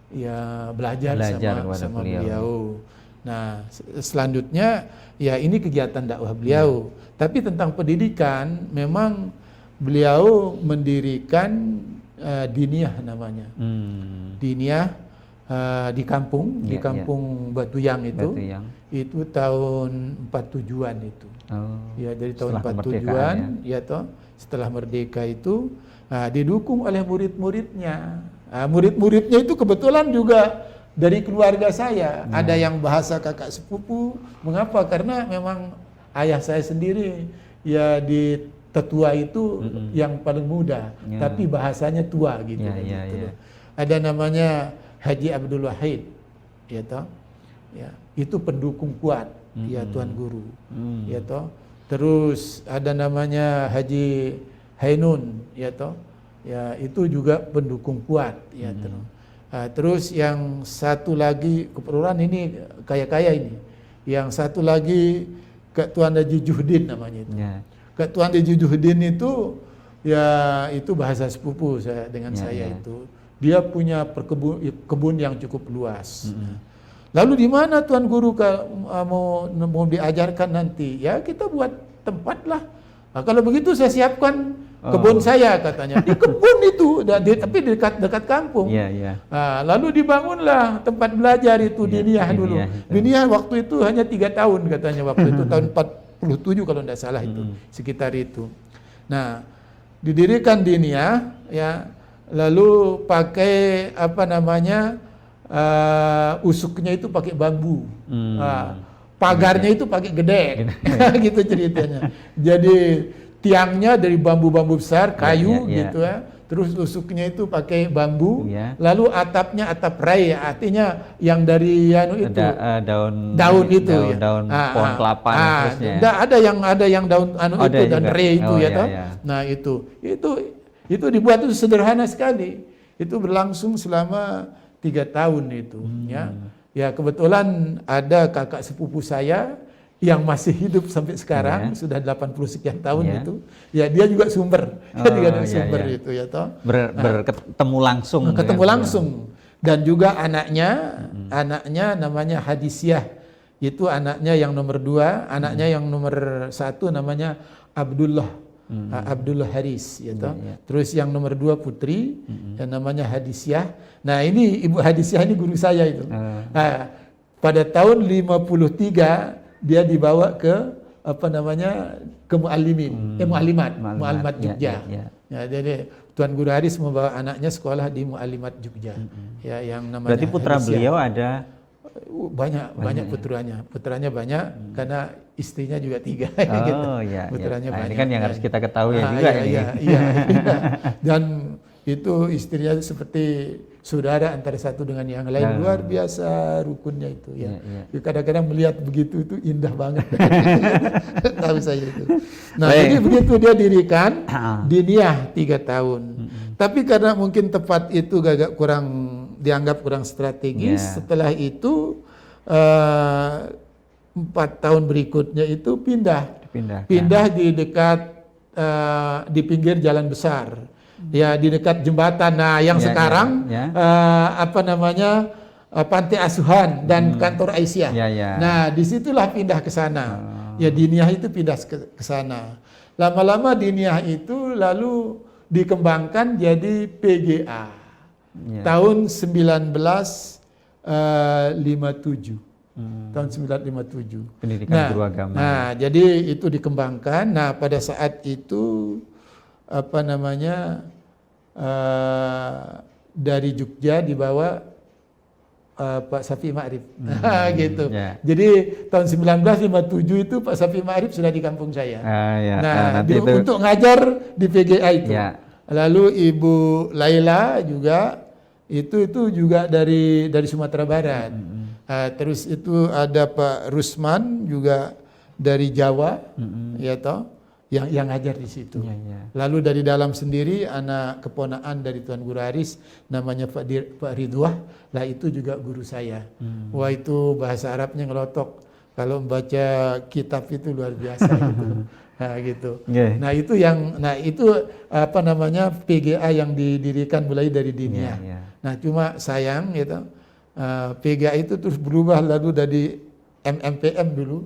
ya belajar sama beliau. Nah, selanjutnya ya ini kegiatan dakwah beliau. Tapi tentang pendidikan memang beliau mendirikan diniyah namanya. Diniyah di kampung, di kampung Batuyang itu. Itu tahun 47-an itu. Ya, dari tahun 47-an ya toh, setelah merdeka itu didukung oleh murid-muridnya. Murid-muridnya itu kebetulan juga dari keluarga saya. Ada yang bahasa kakak sepupu. Mengapa? Karena memang ayah saya sendiri ya di tetua itu yang paling muda, tapi bahasanya tua gitu. Ada namanya Haji Abdul Wahid, ya toh. Ya, itu pendukung kuat, ya Tuan Guru, ya toh. Terus ada namanya Haji Hainun, ya toh. Ya, itu juga pendukung kuat, ya toh. Terus yang satu lagi keperluan ini kaya-kaya ini. Yang satu lagi Kak Tuan Haji Juhdin namanya itu. Kak Tuan Haji Juhdin itu ya itu bahasa sepupu saya dengan saya itu. Dia punya kebun yang cukup luas. Lalu di mana Tuan Guru mau diajarkan nanti? Ya kita buat tempat lah. Nah, kalau begitu saya siapkan kebun saya, katanya. Di kebun itu, tapi dekat kampung. Nah, lalu dibangunlah tempat belajar itu diniyah dulu. Diniyah waktu itu hanya 3 tahun katanya waktu itu, tahun 47 kalau tidak salah itu, sekitar itu. Nah, didirikan diniyah, ya, lalu pakai apa namanya, usuknya itu pakai bambu. Pagarnya itu pakai gedek, gitu ceritanya. Jadi tiangnya dari bambu-bambu besar, kayu gitu ya. Terus usuknya itu pakai bambu, lalu atapnya atap rai, artinya yang dari itu daun itu, daun pohon kelapa. Ada yang daun itu dan rai itu ya toh. Nah itu dibuat itu sederhana sekali. Itu berlangsung selama 3 tahun itu, ya. Ya kebetulan ada kakak sepupu saya yang masih hidup sampai sekarang, sudah 80 sekian tahun itu, ya dia juga sumber, sumber itu ya toh. Bertemu langsung. Ketemu langsung. Dan juga anaknya namanya Hadisyah, itu anaknya yang nomor 2, anaknya yang nomor 1 namanya Abdullah, Abdullah Haris, ya toh. Terus yang nomor 2 putri, yang namanya Hadisyah. Nah ini Ibu Hadisyah ini guru saya itu. Nah, pada tahun 53 dia dibawa ke ke Muallimat Jogja. Ya, jadi Tuan Guru Haris membawa anaknya sekolah di Muallimat Jogja. Ya, yang namanya berarti putra Hadisyah. beliau ada banyak putranya banyak karena istrinya juga 3 gitu. Putranya banyak. Ini kan yang harus kita ketahui juga ini. Iya. Dan itu istrinya seperti saudara antara satu dengan yang lain, luar biasa rukunnya itu ya. Kadang-kadang melihat begitu itu indah banget. Tahu saya itu. Nah, jadi begitu dia dirikan diniyah 3 tahun. Tapi karena mungkin tepat itu dianggap kurang strategis, setelah itu 4 tahun berikutnya itu pindah di dekat di pinggir jalan besar. Ya, di dekat jembatan. Nah, yang sekarang Panti Asuhan dan kantor Aisyah. Nah, disitulah pindah ke sana. Ya, diniyah itu pindah ke sana. Lama-lama diniyah itu lalu dikembangkan jadi PGA. Tahun 1957. Tahun 1957. Pendidikan guru agama. Nah, jadi itu dikembangkan. Nah, pada saat itu dari Jogja dibawa Pak Safi Ma'rif, gitu. Jadi tahun 1957 itu Pak Safi Ma'rif sudah di kampung saya. Untuk ngajar di PGA itu. Lalu Ibu Laila juga itu juga dari Sumatera Barat. Terus itu ada Pak Rusman juga dari Jawa, ya toh. Yang ngajar di situ. Lalu dari dalam sendiri anak keponaan dari Tuan Guru Haris namanya Pak Ridwah, lah itu juga guru saya. Wah, itu bahasa Arabnya ngelotok. Kalau membaca kitab itu luar biasa gitu. Nah, gitu. Nah, itu PGA yang didirikan mulai dari diniyah. Nah, cuma sayang gitu. PGA itu terus berubah lalu dari MMPM dulu,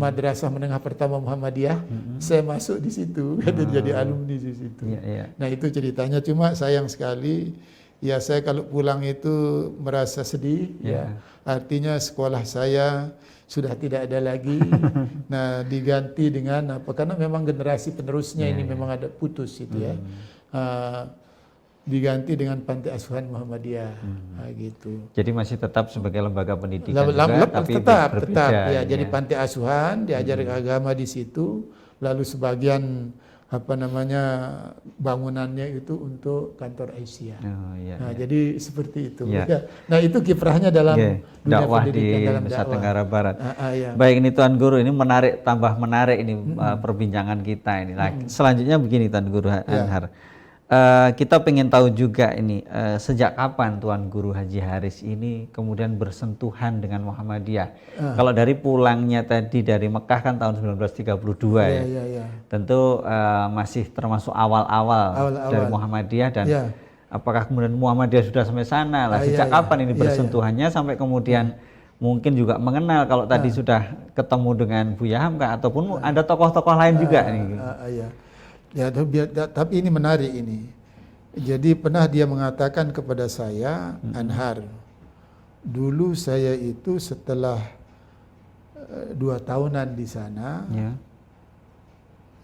Madrasah Menengah Pertama Muhammadiyah. Saya masuk di situ, jadi alumni di situ. Nah, itu ceritanya. Cuma sayang sekali, ya saya kalau pulang itu merasa sedih. Ya, artinya sekolah saya sudah tidak ada lagi. Nah, diganti dengan karena memang generasi penerusnya ini memang ada putus itu ya. Diganti dengan Panti Asuhan Muhammadiyah, gitu. Jadi masih tetap sebagai lembaga pendidikan tapi tetap ya. Jadi Panti Asuhan diajar agama di situ, lalu sebagian bangunannya itu untuk kantor Aisyah. Jadi seperti itu. Nah, itu kiprahnya dalam dakwah di Nusa Tenggara Barat. Baik, ini Tuan Guru, ini tambah menarik ini perbincangan kita ini. Nah, selanjutnya begini Tuan Guru Anhar. Kita pengen tahu juga ini sejak kapan Tuan Guru Haji Haris ini kemudian bersentuhan dengan Muhammadiyah. Kalau dari pulangnya tadi dari Mekah kan tahun 1932 tentu masih termasuk awal-awal dari Muhammadiyah dan apakah kemudian Muhammadiyah sudah sampai sana lah. Sejak kapan ini bersentuhannya sampai kemudian mungkin juga mengenal kalau tadi sudah ketemu dengan Buya Hamka ataupun ada tokoh-tokoh lain juga nih. Ya, tapi ini menarik ini. Jadi pernah dia mengatakan kepada saya, Anhar, dulu saya itu setelah 2 tahunan di sana,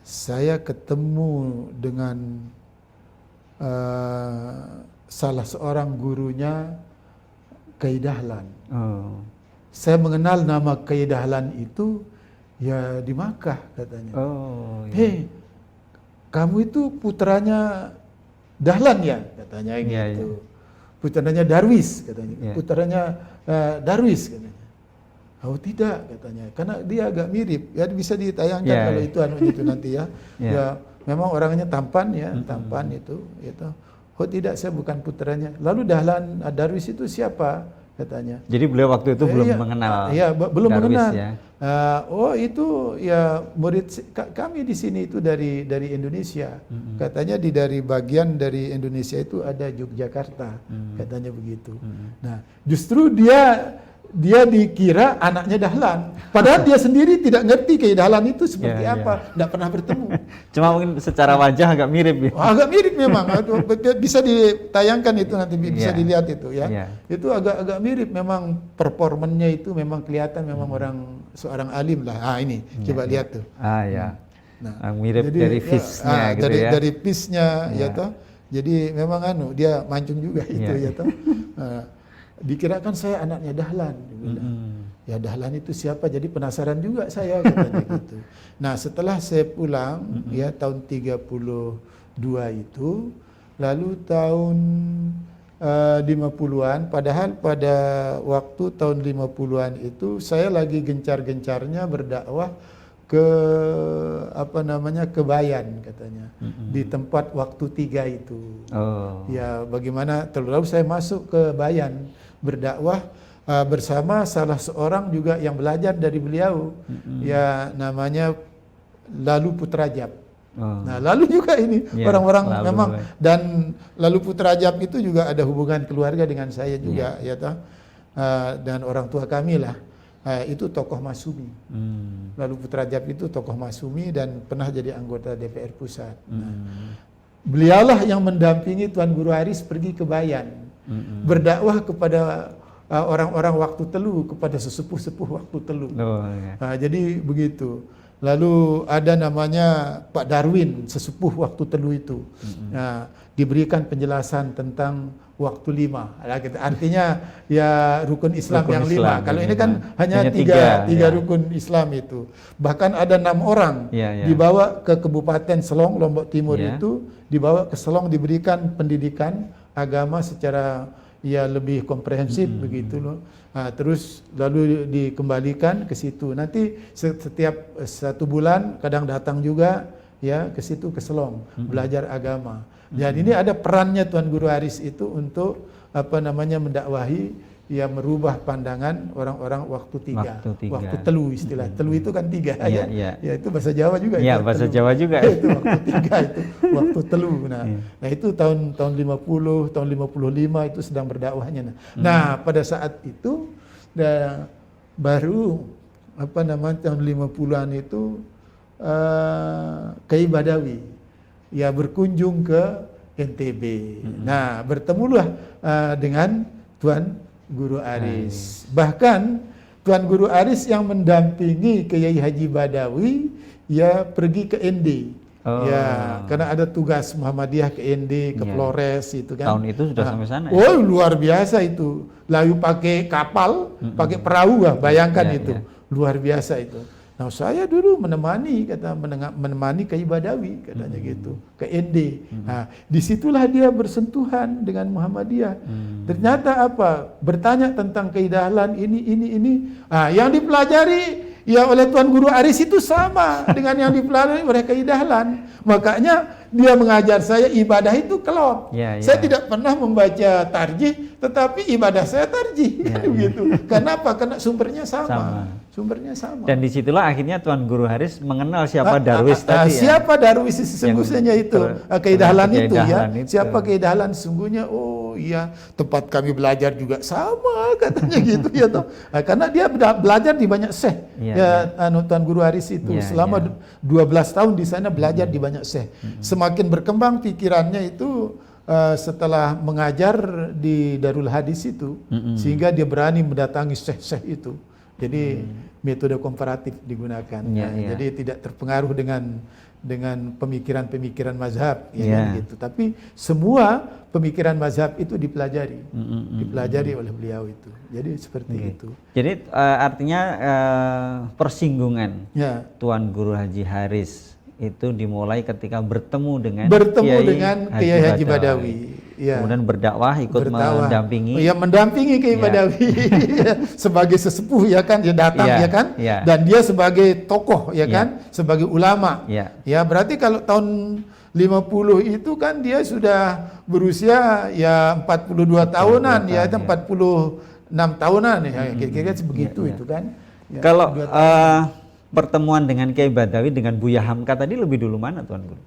saya ketemu dengan salah seorang gurunya, Kiai Dahlan. Saya mengenal nama Kiai Dahlan itu ya di Makkah katanya. Kamu itu putranya Dahlan ya, katanya gitu. Putranya Darwis katanya. Putranya Darwis katanya. Oh tidak katanya, karena dia agak mirip. Ya bisa ditayangkan kalau itu itu nanti ya. Ya memang orangnya tampan ya, tampan itu. Oh tidak, saya bukan putranya. Lalu Dahlan Darwis itu siapa? katanya. Jadi beliau waktu itu belum mengenal belum Darwis mengenal. ya. Itu ya murid kami di sini itu dari Indonesia. Katanya dari bagian dari Indonesia itu ada Yogyakarta, katanya begitu. Nah, justru dia dikira anaknya Dahlan, padahal dia sendiri tidak ngerti kayak Dahlan itu seperti apa, tidak pernah bertemu. Cuma mungkin secara wajah agak mirip ya. Agak mirip memang, bisa ditayangkan itu nanti bisa dilihat itu ya. Itu agak mirip memang, performannya itu memang kelihatan memang seorang alim lah. Ini coba lihat tuh. Nah, mirip dari face-nya gitu ya. Dari face-nya ya toh. Jadi memang dia mancung juga itu ya toh. Dikirakan saya anaknya Dahlan, ya Dahlan itu siapa? Jadi penasaran juga saya katanya gitu. Nah setelah saya pulang ya tahun 32 itu, lalu tahun 50-an, padahal pada waktu tahun 50-an itu saya lagi gencar-gencarnya berdakwah ke ke Bayan katanya, di tempat waktu 3 itu. Ya bagaimana lalu saya masuk ke Bayan berdakwah bersama salah seorang juga yang belajar dari beliau, ya namanya Lalu Putrajab. Nah Lalu juga ini orang-orang memang dan Lalu Putrajab itu juga ada hubungan keluarga dengan saya juga ya toh, dan orang tua kami lah. Itu tokoh Masumi. Lalu Putrajab itu tokoh Masumi dan pernah jadi anggota DPR pusat. Beliaulah yang mendampingi Tuan Guru Haris pergi ke Bayan, berdakwah kepada orang-orang waktu Telu, kepada sesepuh-sepuh waktu Telu. Jadi begitu. Lalu ada namanya Pak Darwin, sesepuh waktu Telu itu. Diberikan penjelasan tentang waktu 5. Artinya ya rukun Islam yang 5. Kalau ini kan hanya tiga rukun Islam itu. Bahkan ada 6 orang dibawa ke Kabupaten Selong, Lombok Timur itu, dibawa ke Selong, diberikan pendidikan agama secara lebih komprehensif begitu loh. Terus lalu dikembalikan ke situ. Nanti setiap 1 bulan kadang datang juga ya ke situ, ke Selong, belajar agama. Dan ini ada perannya Tuan Guru Haris itu untuk mendakwahi, ya merubah pandangan orang-orang waktu 3. Waktu Telu istilah. Telu itu kan 3 ya. Ya itu bahasa Jawa juga. Iya, bahasa Jawa juga. Itu waktu 3 itu, waktu Telu. Nah itu tahun 50, tahun 55 itu sedang berdakwahnya. Nah, pada saat itu baru tahun 50-an itu Kiai Badawi ya berkunjung ke NTB. Nah, bertemulah dengan Tuan Guru Haris. Bahkan Tuan Guru Haris yang mendampingi Kiai Haji Badawi ya pergi ke ND. Ya, karena ada tugas Muhammadiyah ke ND, ke Flores itu kan. Tahun itu sudah sampai sana. Oh, luar biasa itu. Lalu pakai kapal, pakai perahu, bayangkan itu. Luar biasa itu. Nah, saya dulu menemani Kiai Badawi katanya gitu ke ND. Nah, disitulah dia bersentuhan dengan Muhammadiyah. Ternyata bertanya tentang Kiai Dahlan ini. Yang dipelajari ya oleh Tuan Guru Haris itu sama dengan yang dipelajari oleh Kiai Dahlan. Makanya dia mengajar saya ibadah itu kelop. Saya tidak pernah membaca tarjih, tetapi ibadah saya tarjih. Begitu. Kenapa? Karena sumbernya sama. Sumbernya sama. Dan disitulah akhirnya Tuan Guru Haris mengenal siapa Darwis tadi. Siapa Darwis sesungguhnya itu? Kiai Dahlan itu ya. Siapa Kiai Dahlan sesungguhnya? Oh iya, tempat kami belajar juga sama katanya gitu ya toh. Karena dia belajar di banyak syekh. Tuan Guru Haris itu selama 12 tahun di sana belajar di banyak syekh. Semakin berkembang pikirannya itu setelah mengajar di Darul Hadis itu, sehingga dia berani mendatangi syekh-syekh itu. Jadi metode komparatif digunakan. Jadi tidak terpengaruh dengan pemikiran-pemikiran mazhab gitu. Tapi semua pemikiran mazhab itu dipelajari oleh beliau itu. Jadi seperti itu. Jadi artinya persinggungan Tuan Guru Haji Haris itu dimulai ketika bertemu dengan Kiai Haji Badawi. Kemudian berdakwah, mendampingi. Ya, mendampingi Kiai Badawi sebagai sesepuh ya kan, dia datang ya kan, dan dia sebagai tokoh ya kan, sebagai ulama. Ya berarti kalau tahun 50 itu kan dia sudah berusia ya 42 tahunan ya, 40 6 tahunan ya, kira-kira sebegitu itu kan. Ya, Kalau 2 tahun. pertemuan dengan Kiai Badawi dengan Buya Hamka tadi lebih dulu mana Tuan Guru?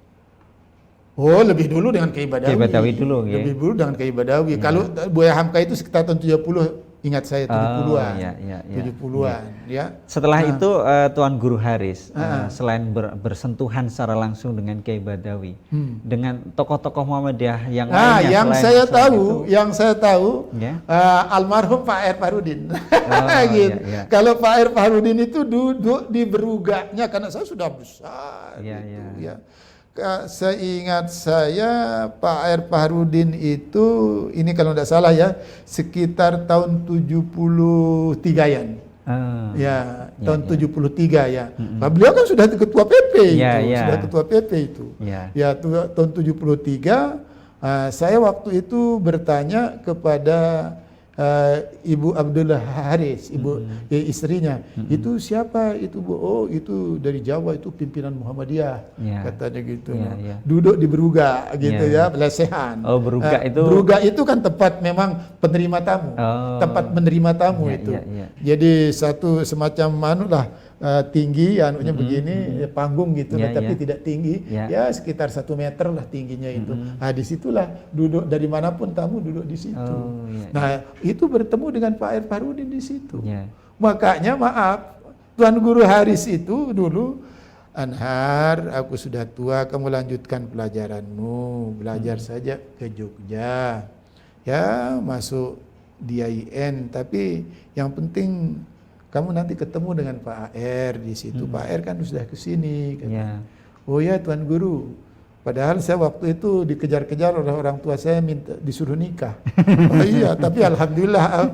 Oh, lebih dulu dengan Kiai Badawi. Kiai Badawi dulu, ya. Lebih dulu dengan Kiai Badawi. Kalau Buya Hamka itu sekitar tahun 70, ingat saya 70-an. Iya. 70-an, ya. Setelah itu Tuan Guru Haris selain bersentuhan secara langsung dengan Kiai Badawi, dengan tokoh-tokoh Muhammadiyah yang lainnya yang selain saya tahu ya? almarhum Pak R. Fahrudin. Iya, Gitu. iya. Kalau Pak R. Fahrudin itu duduk di beruganya karena saya sudah besar. Iya, gitu, iya. ya. Seingat saya Pak R. Fahrudin itu ini kalau tidak salah ya sekitar tahun 73-an. Ya, tahun 73 ya. Nah, beliau kan sudah ketua PP sudah ketua PP itu. Ya, tahun 73 saya waktu itu bertanya kepada Ibu Abdullah Haris, istrinya, itu siapa itu Bu? Oh, itu dari Jawa, itu pimpinan Muhammadiyah, katanya gitu. Duduk di Beruga gitu ya, lesehan. Oh, Beruga itu. Beruga itu kan tempat memang penerima tamu, tempat menerima tamu itu. Jadi satu semacam tinggi, anunya begini, panggung gitu, tapi tidak tinggi, ya sekitar 1 meter lah tingginya itu. Nah, disitulah duduk dari manapun tamu duduk di situ. Nah, itu bertemu dengan Pak R. Fahrudin di situ. Makanya maaf, Tuan Guru Haris itu dulu, Anhar, aku sudah tua, kamu lanjutkan pelajaranmu, belajar saja ke Jogja, ya masuk di IAIN, tapi yang penting kamu nanti ketemu dengan Pak AR di situ. Pak AR kan sudah ke sini. Oh ya Tuan Guru. Padahal saya waktu itu dikejar-kejar oleh orang tua saya disuruh nikah. Oh iya, tapi alhamdulillah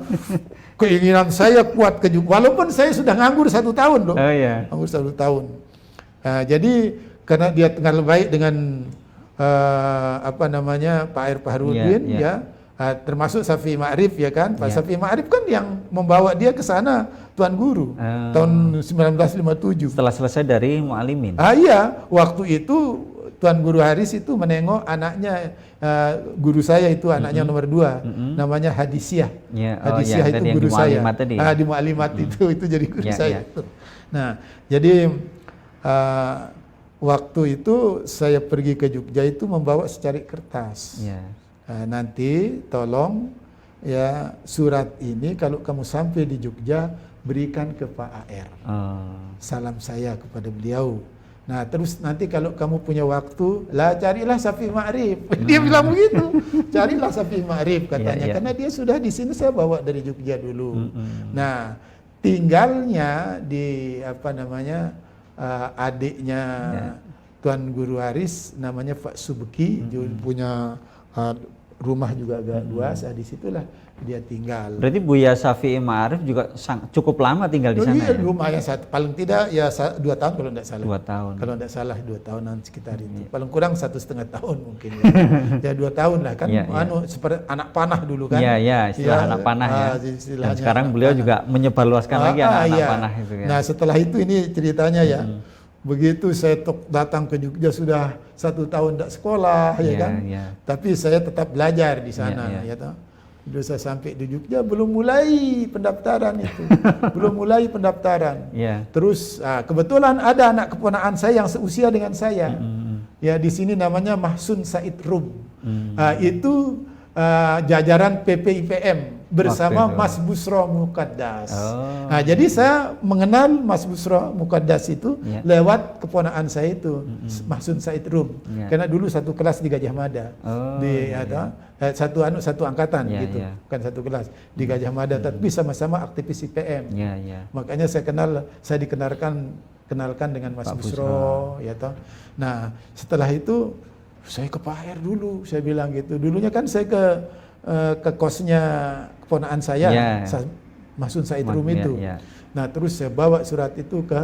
keinginan saya kuat walaupun saya sudah nganggur 1 tahun loh. Nganggur 1 tahun. Jadi karena dia kenal baik dengan Pak R. Fahrudin ya. Termasuk Safi Ma'rif ya kan, Pak Safi Ma'rif kan yang membawa dia ke sana, Tuan Guru, tahun 1957. Setelah selesai dari Mu'alimin. Iya, waktu itu Tuan Guru Haris itu menengok anaknya, guru saya itu anaknya nomor 2, namanya Hadisiah. Hadisiah itu guru saya. Di Mu'alimat itu jadi guru saya. Nah, jadi waktu itu saya pergi ke Jogja itu membawa secarik kertas. Nanti tolong ya surat ini kalau kamu sampai di Jogja berikan ke Pak AR. Salam saya kepada beliau. Nah terus nanti kalau kamu punya waktu carilah Safi Ma'rif. Dia bilang begitu. Carilah Safi Ma'rif katanya karena dia sudah di sini, saya bawa dari Jogja dulu. Nah tinggalnya di adiknya Tuan Guru Haris namanya Pak Subeki, punya rumah juga agak luas, di situlah dia tinggal. Berarti Buya Safi Ma'rif juga cukup lama tinggal di sana. Iya, lumayan, paling tidak ya 2 tahun kalau tidak salah. 2 tahun. Kalau tidak salah 2 tahunan sekitar itu. Paling kurang 1,5 tahun mungkin. Ya 2 tahun lah kan. Seperti anak panah dulu kan. Iya, istilah anak panah ya. Dan sekarang beliau juga menyebarluaskan lagi anak-anak panah itu ya. Nah setelah itu ini ceritanya ya. Begitu saya datang ke Jogja sudah 1 tahun tidak sekolah ya kan. Tapi saya tetap belajar di sana ya toh. Sudah saya sampai di Jogja belum mulai pendaftaran itu. Belum mulai pendaftaran. Terus kebetulan ada anak keponakan saya yang seusia dengan saya. Ya di sini namanya Mahsun Said Rum. Itu jajaran PPIPM bersama Mas Busro Mukaddas. Nah, jadi saya mengenal Mas Busro Mukaddas itu lewat keponakan saya itu, Mahsun Said Rum. Karena dulu satu kelas di Gajah Mada. Satu angkatan gitu. Bukan satu kelas di Gajah Mada, tapi sama-sama aktivis IPM. Makanya saya dikenalkan dengan Mas Busro ya toh. Nah, setelah itu saya ke Pak R dulu, saya bilang gitu. Dulunya kan saya ke kosnya keponakan saya, Mahsun Said Rum itu. Nah, terus saya bawa surat itu ke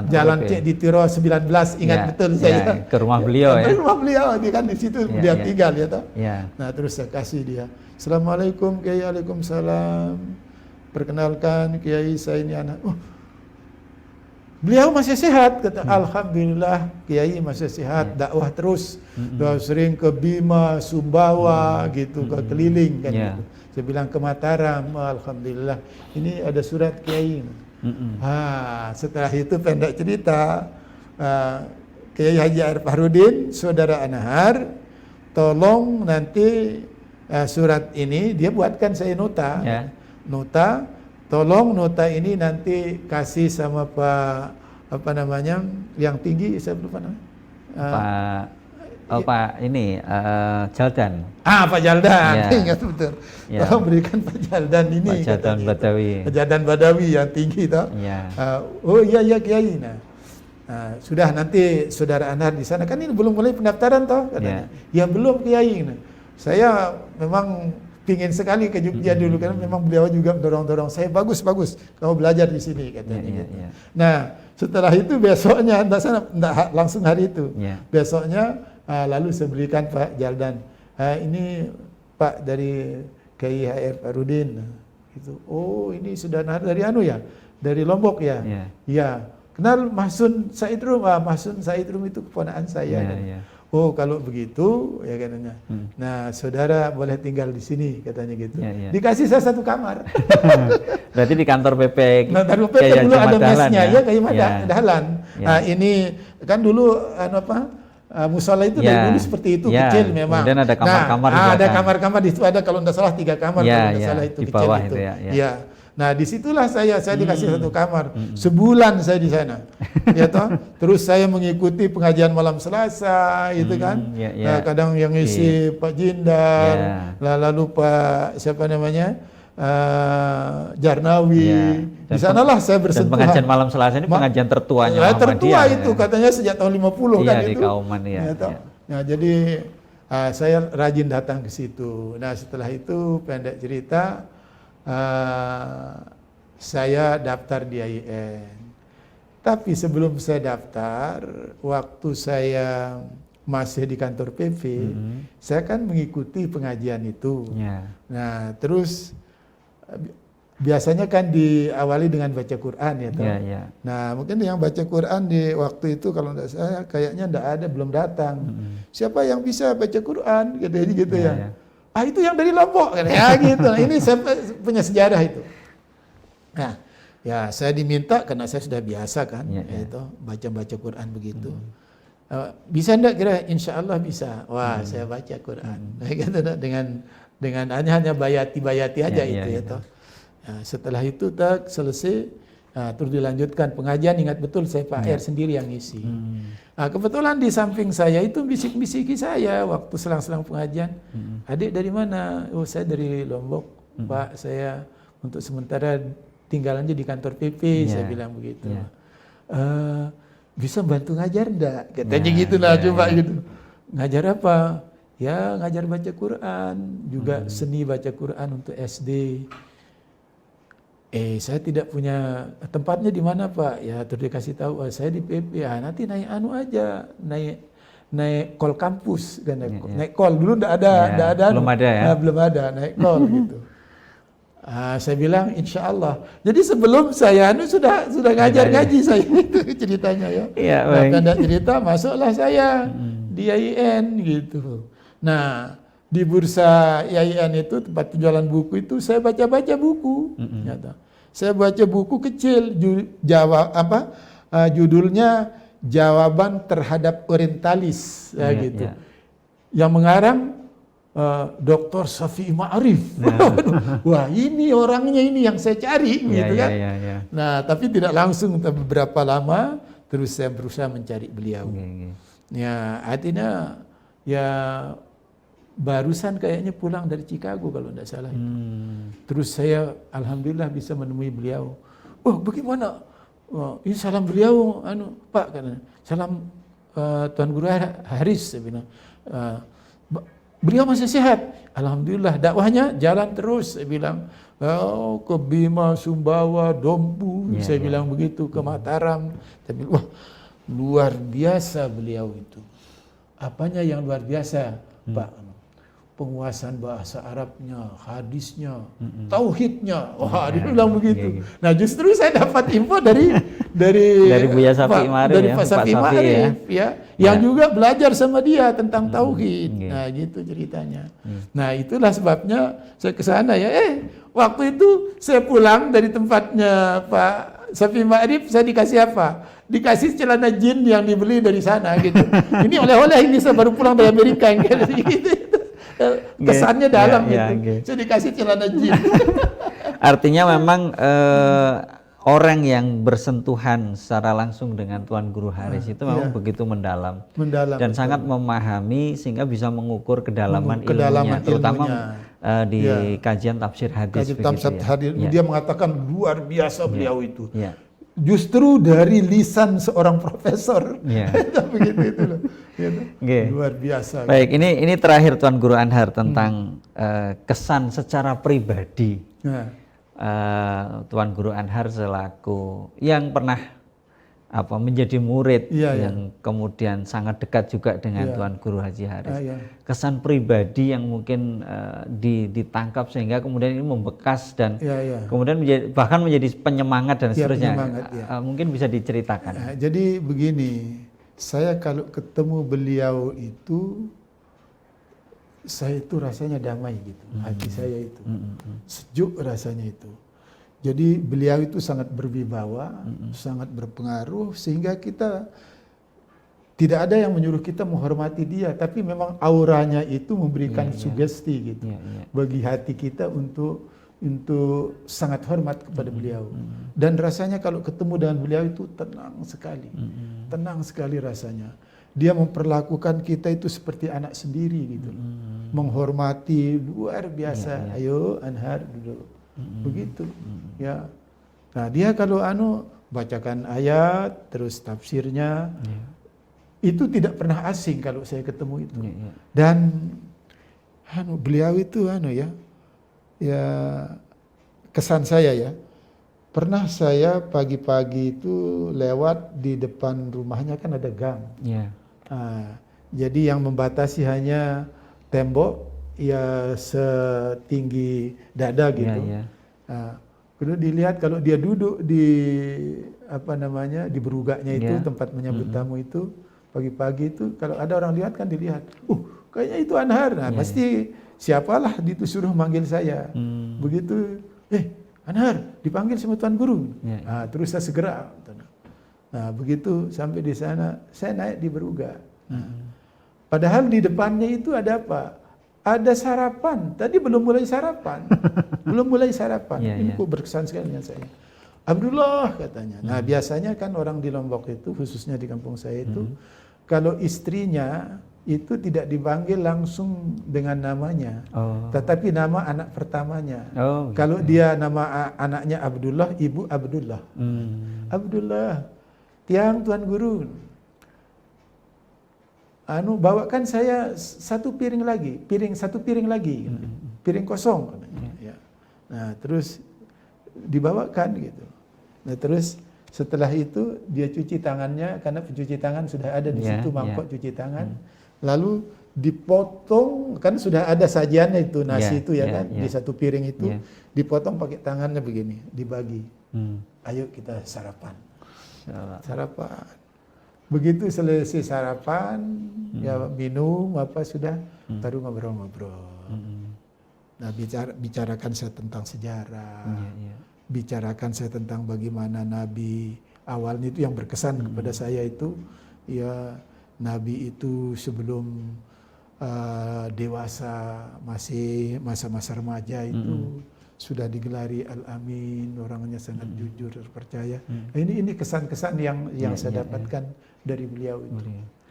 Jalan Cek di Tiro 19, ingat betul saya. Ke rumah beliau ya. Ke rumah beliau, dia kan di situ dia tinggal ya toh. Nah, terus saya kasih dia. Assalamualaikum Kiai, waalaikumsalam. Perkenalkan Kiai, saya ini anak. beliau masih sehat, kata Alhamdulillah Kiai masih sehat, dakwah terus. Sering ke Bima, Sumbawa gitu, ke keliling kan gitu. Saya bilang ke Mataram, Alhamdulillah ini ada surat Kiai. Setelah itu pendek cerita, Kiai Haji Arif Harudin, saudara Anahar, tolong nanti surat ini dia buatkan saya nota. Nota, tolong nota ini nanti kasih sama Pak apa namanya yang tinggi, saya lupa namanya. Pak ini Jaldan. Pak Jaldan, ingat betul. Tolong berikan Pak Jaldan ini. Pak Jaldan Badawi. Pak Jaldan Badawi yang tinggi toh. Oh iya Kiai. Sudah nanti saudara Anhar di sana kan ini belum mulai pendaftaran toh katanya. Ya belum Kiai. Saya memang pingin sekali ke Jogja dulu karena memang beliau juga mendorong saya bagus kamu belajar di sini katanya gitu. Nah setelah itu besoknya enggak langsung hari itu besoknya lalu saya berikan Pak Jaldan ini Pak dari Kiai HR Farudin gitu. Oh ini sudah dari dari Lombok ya. Kenal Mahsun Said Rum. Mahsun Said Rum itu keponakan saya. Oh kalau begitu ya katanya. Nah saudara boleh tinggal di sini katanya gitu. Dikasih saya satu kamar. Berarti di kantor PP. Kantor PP dulu ada mesnya ya kayak Dahlan. Ini kan dulu musola itu dari dulu seperti itu kecil memang. Kemudian ada kamar-kamar. Ada kamar-kamar di situ ada kalau tidak salah 3 kamar kalau tidak salah itu di kecil bawah itu. Ya. Nah disitulah saya dikasih satu kamar sebulan saya di sana, ya toh. Terus saya mengikuti pengajian malam Selasa, itu kan. Nah, kadang yang isi Pak Jindar, lalu Pak siapa namanya Jarnawi. Di sanalah saya bersentuhan. Dan pengajian malam Selasa ini pengajian tertuanya Muhammadiyah. Tertua itu katanya sejak tahun 50 kan di itu. Kauman Nah jadi saya rajin datang ke situ. Nah setelah itu pendek cerita. Saya daftar di AIN. Tapi sebelum saya daftar, waktu saya masih di kantor PP, saya kan mengikuti pengajian itu. Nah, terus biasanya kan diawali dengan baca Quran ya toh. Nah, mungkin yang baca Quran di waktu itu kalau tidak saya kayaknya tidak ada, belum datang. Siapa yang bisa baca Quran? Gitu ya. Itu yang dari Lombok kan ya gitu. Nah, ini saya punya sejarah itu. Nah, ya saya diminta karena saya sudah biasa kan, itu baca Quran begitu. Bisa enggak kira? Insya Allah bisa. Wah, saya baca Quran. Gitu, dengan hanya bayati aja itu ya toh. Nah, setelah itu tak selesai. Terus dilanjutkan pengajian, ingat betul saya Pak R sendiri yang ngisi. Nah, kebetulan di samping saya itu bisik-bisiki saya waktu selang-selang pengajian. Adik dari mana? Oh saya dari Lombok, Pak. Saya untuk sementara tinggal aja di kantor PP, saya bilang begitu. Bisa bantu ngajar enggak? Katanya gitulah coba gitu. Ngajar apa? Ya ngajar baca Quran, juga seni baca Quran untuk SD. Saya tidak punya tempatnya di mana Pak? Ya terus dikasih tahu, saya di PP. Nanti naik aja, naik call kampus dan naik call dulu belum ada naik call gitu. Saya bilang insya Allah. Jadi sebelum saya sudah ngajar ngaji saya itu ceritanya ya. Nah, cerita masuklah saya di IAIN gitu. Nah di bursa IAIN itu tempat penjualan buku itu saya baca buku. Saya baca buku kecil judulnya Jawaban Terhadap Orientalis gitu. Yang mengarang Dr. Syafi'i Ma'arif. Wah, ini orangnya ini yang saya cari gitu kan. Nah, tapi tidak langsung, beberapa lama terus saya berusaha mencari beliau. Ya, artinya ya barusan kayaknya pulang dari Chicago kalau tidak salah itu. Terus saya alhamdulillah bisa menemui beliau. Oh bagaimana? Ini salam beliau, Pak katanya. Salam Tuan Guru Haris, saya bilang. Beliau masih sehat. Alhamdulillah dakwahnya jalan terus, saya bilang. Ke Bima, Sumbawa, Dompu, saya bilang begitu, ke Mataram. Saya bilang, wah luar biasa beliau itu. Apanya yang luar biasa, Pak? penguasaan bahasa Arabnya, hadisnya, tauhidnya. Wah, dia bilang begitu. Nah, justru saya dapat info dari Buya Syafi'i Ma'arif dari ya, Pak Syafi'i Pak Syafi'i Ma'arif ya, yang juga belajar sama dia tentang tauhid. Nah, gitu ceritanya. Nah, itulah sebabnya saya ke sana ya. Waktu itu saya pulang dari tempatnya Pak Syafi'i Ma'arif, saya dikasih apa? Dikasih celana jin yang dibeli dari sana gitu. Ini oleh-oleh ini saya baru pulang dari Amerika gitu. Kesannya dalam gitu. Saya dikasih celana jin. Artinya memang orang yang bersentuhan secara langsung dengan Tuan Guru Haris itu memang begitu mendalam dan betul. Sangat memahami sehingga bisa mengukur kedalaman ilmunya, terutama di kajian tafsir hadis. Dia mengatakan luar biasa beliau itu. Justru dari lisan seorang profesor. Begitu itu loh. Luar biasa. Baik, ini terakhir Tuan Guru Anhar tentang kesan secara pribadi. Tuan Guru Anhar selaku yang pernah menjadi murid yang kemudian sangat dekat juga dengan Tuan Guru Haji Haris. Kesan pribadi yang mungkin ditangkap sehingga kemudian ini membekas dan kemudian bahkan menjadi penyemangat dan seterusnya. Mungkin bisa diceritakan. Jadi begini, saya kalau ketemu beliau itu, saya itu rasanya damai gitu, hati saya itu sejuk rasanya itu. Jadi beliau itu sangat berwibawa, sangat berpengaruh sehingga kita tidak ada yang menyuruh kita menghormati dia, tapi memang auranya itu memberikan sugesti gitu bagi hati kita untuk sangat hormat kepada beliau. Dan rasanya kalau ketemu dengan beliau itu tenang sekali rasanya. Dia memperlakukan kita itu seperti anak sendiri gitu, menghormati luar biasa. Ayo Anhar duduk. Begitu ya. Nah, dia kalau bacakan ayat terus tafsirnya itu tidak pernah asing kalau saya ketemu itu. Dan beliau itu ya kesan saya ya, pernah saya pagi-pagi itu lewat di depan rumahnya kan ada gang. Jadi yang membatasi hanya tembok ya setinggi dada gitu. Kemudian dilihat kalau dia duduk di di berugaknya itu tempat menyambut tamu itu pagi-pagi itu kalau ada orang lihat kan dilihat, kayaknya itu Anhar. Nah, pasti siapalah itu suruh manggil saya. Begitu, Anhar dipanggil sama Tuan Guru. Nah, terus saya segera. Nah, begitu sampai di sana saya naik di berugak. Padahal di depannya itu ada apa? Ada sarapan. Tadi belum mulai sarapan. Ini kok berkesan sekali dengan saya. Abdullah katanya. Nah, biasanya kan orang di Lombok itu, khususnya di kampung saya itu, kalau istrinya itu tidak dipanggil langsung dengan namanya, tetapi nama anak pertamanya. Kalau dia nama anaknya Abdullah, ibu Abdullah. Abdullah, tiang Tuan Guru. Bawakan saya satu piring lagi, piring kosong. Nah, terus dibawakan gitu. Nah, terus setelah itu dia cuci tangannya karena pencuci tangan sudah ada di situ, mangkok cuci tangan. Lalu dipotong, kan sudah ada sajiannya itu nasi itu di satu piring itu dipotong pakai tangannya begini, dibagi. Ayo kita sarapan. Begitu selesai sarapan, ya minum sudah, baru ngobrol-ngobrol. Nah, bicarakan saya tentang sejarah, bicarakan saya tentang bagaimana Nabi awalnya itu yang berkesan kepada saya itu, ya Nabi itu sebelum dewasa, masih masa-masa remaja itu sudah digelari Al-Amin, orangnya sangat jujur, terpercaya. Nah, ini kesan-kesan yang saya dapatkan dari beliau itu.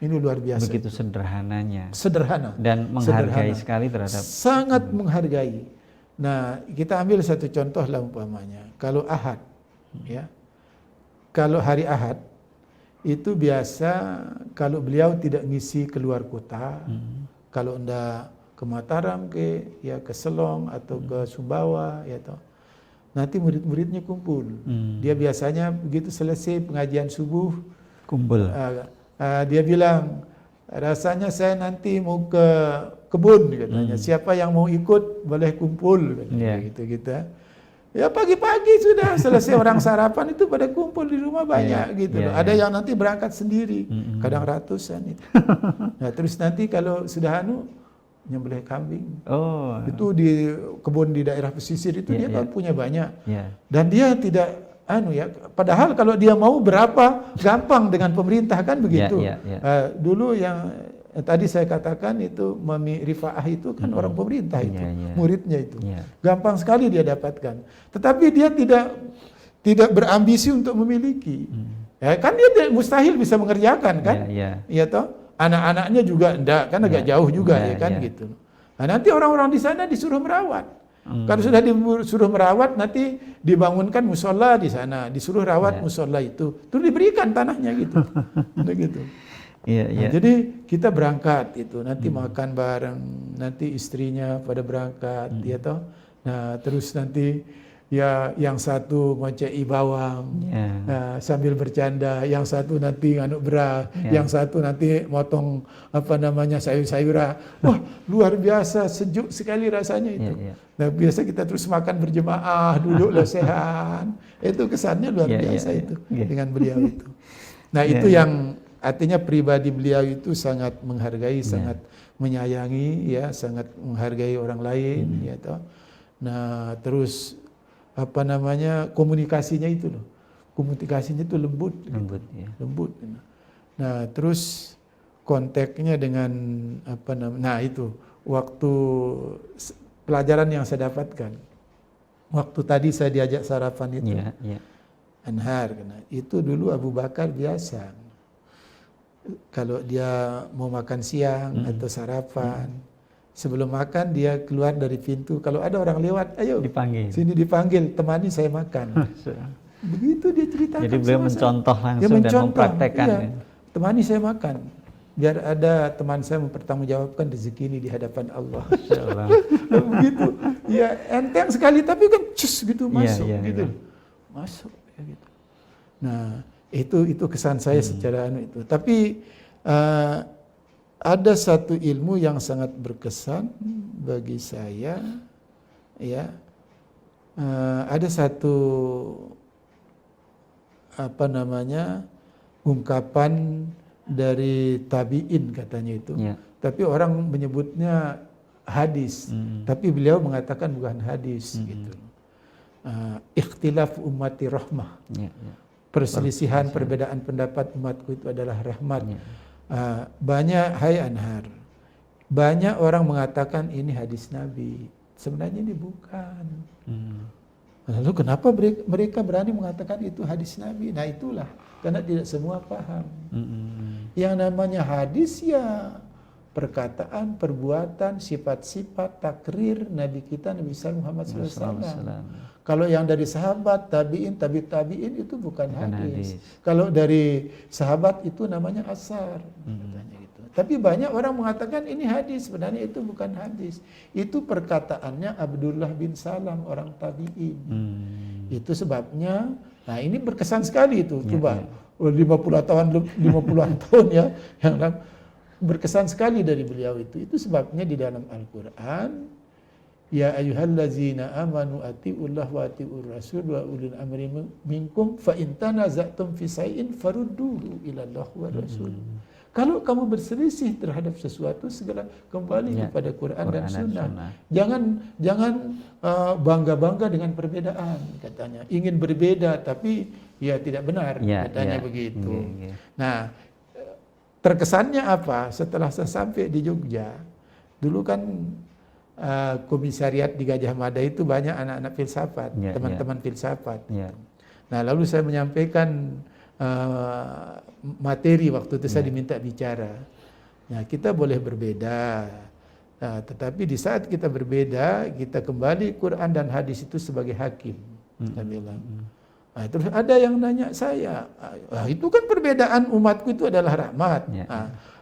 Ini luar biasa. Begitu sederhananya. Sederhana. Dan menghargai sekali terhadap. Sangat menghargai. Nah, kita ambil satu contoh lah umpamanya. Kalau Ahad, kalau hari Ahad, itu biasa kalau beliau tidak ngisi keluar kota, kalau ndak ke Mataram ke Selong atau ke Sumbawa nanti murid-muridnya kumpul. Dia biasanya begitu selesai pengajian subuh kumpul. Dia bilang rasanya saya nanti mau ke kebun katanya. Siapa yang mau ikut boleh kumpul katanya, gitu kita. Ya pagi-pagi sudah selesai orang sarapan itu pada kumpul di rumah banyak gitu loh. Ada yang nanti berangkat sendiri, kadang ratusan itu. Nah terus nanti kalau sudah nyembelih kambing. Itu di kebun di daerah pesisir itu dia kan punya banyak. Dan dia tidak padahal kalau dia mau berapa gampang dengan pemerintah kan begitu. Dulu yang tadi saya katakan itu Mami Rifaah itu kan orang pemerintah itu, muridnya itu. Gampang sekali dia dapatkan. Tetapi dia tidak berambisi untuk memiliki. Ya, kan dia mustahil bisa mengerjakan kan? Iya toh? Anak-anaknya juga enggak, kan agak jauh juga ya kan gitu. Nah, nanti orang-orang di sana disuruh merawat. Kalau sudah disuruh merawat, nanti dibangunkan musola di sana, disuruh rawat musola itu, terus diberikan tanahnya gitu. Gitu. Jadi kita berangkat itu, nanti makan bareng, nanti istrinya pada berangkat, ya toh. Nah, terus nanti ya yang satu ngocei bawang sambil bercanda, yang satu nanti nganuk beras, yang satu nanti motong sayur-sayuran. Wah, luar biasa sejuk sekali rasanya itu. Nah, biasa kita terus makan berjemaah, duduk lesehan. Itu kesannya luar biasa itu dengan beliau itu. Nah, itu yang artinya pribadi beliau itu sangat menghargai, sangat menyayangi, ya, sangat menghargai orang lain, ya toh. Nah, terus komunikasinya itu loh. Komunikasinya itu lembut. Lembut. Nah, terus konteksnya dengan nah itu waktu pelajaran yang saya dapatkan. Waktu tadi saya diajak sarapan itu. Anhar, itu dulu Abu Bakar biasa. Kalau dia mau makan siang atau sarapan, sebelum makan dia keluar dari pintu. Kalau ada orang lewat, ayo dipanggil. Sini dipanggil, temani saya makan. Begitu dia ceritakan. Jadi beliau mencontoh langsung dan mempraktekkan. Temani saya makan. Biar ada teman saya mempertanggungjawabkan rezeki ini di hadapan Allah. Begitu. Ya enteng sekali, tapi kan cus gitu masuk gitu. Masuk ya gitu. Nah, itu kesan saya secara itu. Tapi ada satu ilmu yang sangat berkesan bagi saya, ya. Ada satu ungkapan dari tabi'in katanya itu. Tapi orang menyebutnya hadis, tapi beliau mengatakan bukan hadis gitu. Ikhtilaf ummati rahmah. Perselisihan, perbedaan pendapat umatku itu adalah rahmat. Banyak, hai Anhar, banyak orang mengatakan ini hadis Nabi. Sebenarnya ini bukan. Lalu kenapa mereka berani mengatakan itu hadis Nabi? Nah itulah, karena tidak semua paham. Yang namanya hadis ya perkataan, perbuatan, sifat-sifat, takrir Nabi kita, Nabi Muhammad SAW. Kalau yang dari sahabat, tabi'in, tabi'in itu bukan hadis. Kalau dari sahabat itu namanya asar. Katanya gitu. Tapi banyak orang mengatakan ini hadis, sebenarnya itu bukan hadis. Itu perkataannya Abdullah bin Salam, orang tabi'in. Itu sebabnya, nah ini berkesan sekali itu. Coba 50-an tahun ya, yang berkesan sekali dari beliau itu. Itu sebabnya di dalam Al-Quran, ya ayyuhallazina amanu atiullah wa atiur rasul wa ulil amri minkum fa in tanaza'tum fi shay'in farudduhu ila Allah wa rasul. Kalau kamu berselisih terhadap sesuatu, segera kembali kepada Quran dan Sunnah. Jangan bangga-bangga dengan perbedaan, katanya. Ingin berbeda tapi ya tidak benar, katanya begitu. Nah, terkesannya apa? Setelah saya sampai di Jogja, dulu kan komisariat di Gajah Mada itu banyak anak-anak filsafat, teman-teman filsafat. Nah, lalu saya menyampaikan materi waktu itu saya diminta bicara. Nah, kita boleh berbeda, tetapi di saat kita berbeda, kita kembali Quran dan hadis itu sebagai hakim. Saya bilang. Nah, terus ada yang nanya saya, itu kan perbedaan umatku itu adalah rahmat.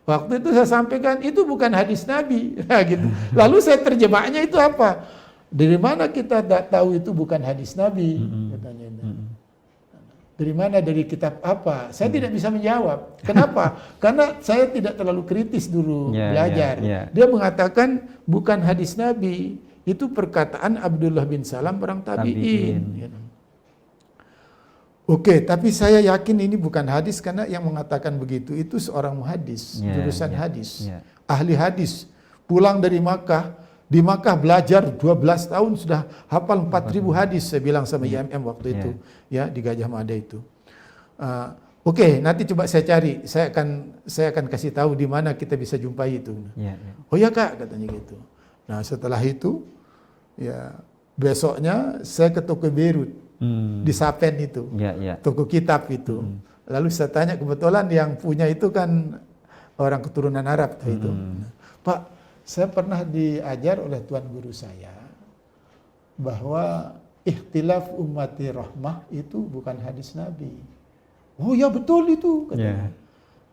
Waktu itu saya sampaikan itu bukan hadis Nabi, gitu. Lalu saya terjemahnya itu apa? Dari mana kita tahu itu bukan hadis Nabi? Katanya. Dari mana? Dari kitab apa? Saya tidak bisa menjawab. Kenapa? Karena saya tidak terlalu kritis dulu belajar. Dia mengatakan bukan hadis Nabi, itu perkataan Abdullah bin Salam orang tabi'in. Oke, tapi saya yakin ini bukan hadis karena yang mengatakan begitu itu seorang muhadis, jurusan hadis, ahli hadis, pulang dari Makkah. Di Makkah belajar 12 tahun sudah hafal 4.000 hadis, saya bilang sama IMM waktu itu, ya di Gajah Mada itu. Oke, nanti coba saya cari, saya akan kasih tahu di mana kita bisa jumpai itu. Oh ya Kak, katanya gitu. Nah setelah itu, ya besoknya saya ke toko Beirut di Sapen itu, toko kitab itu. Lalu saya tanya, kebetulan yang punya itu kan orang keturunan Arab itu. Pak, saya pernah diajar oleh tuan guru saya bahwa ikhtilaf ummati rahmah itu bukan hadis Nabi. Oh ya betul itu, katanya.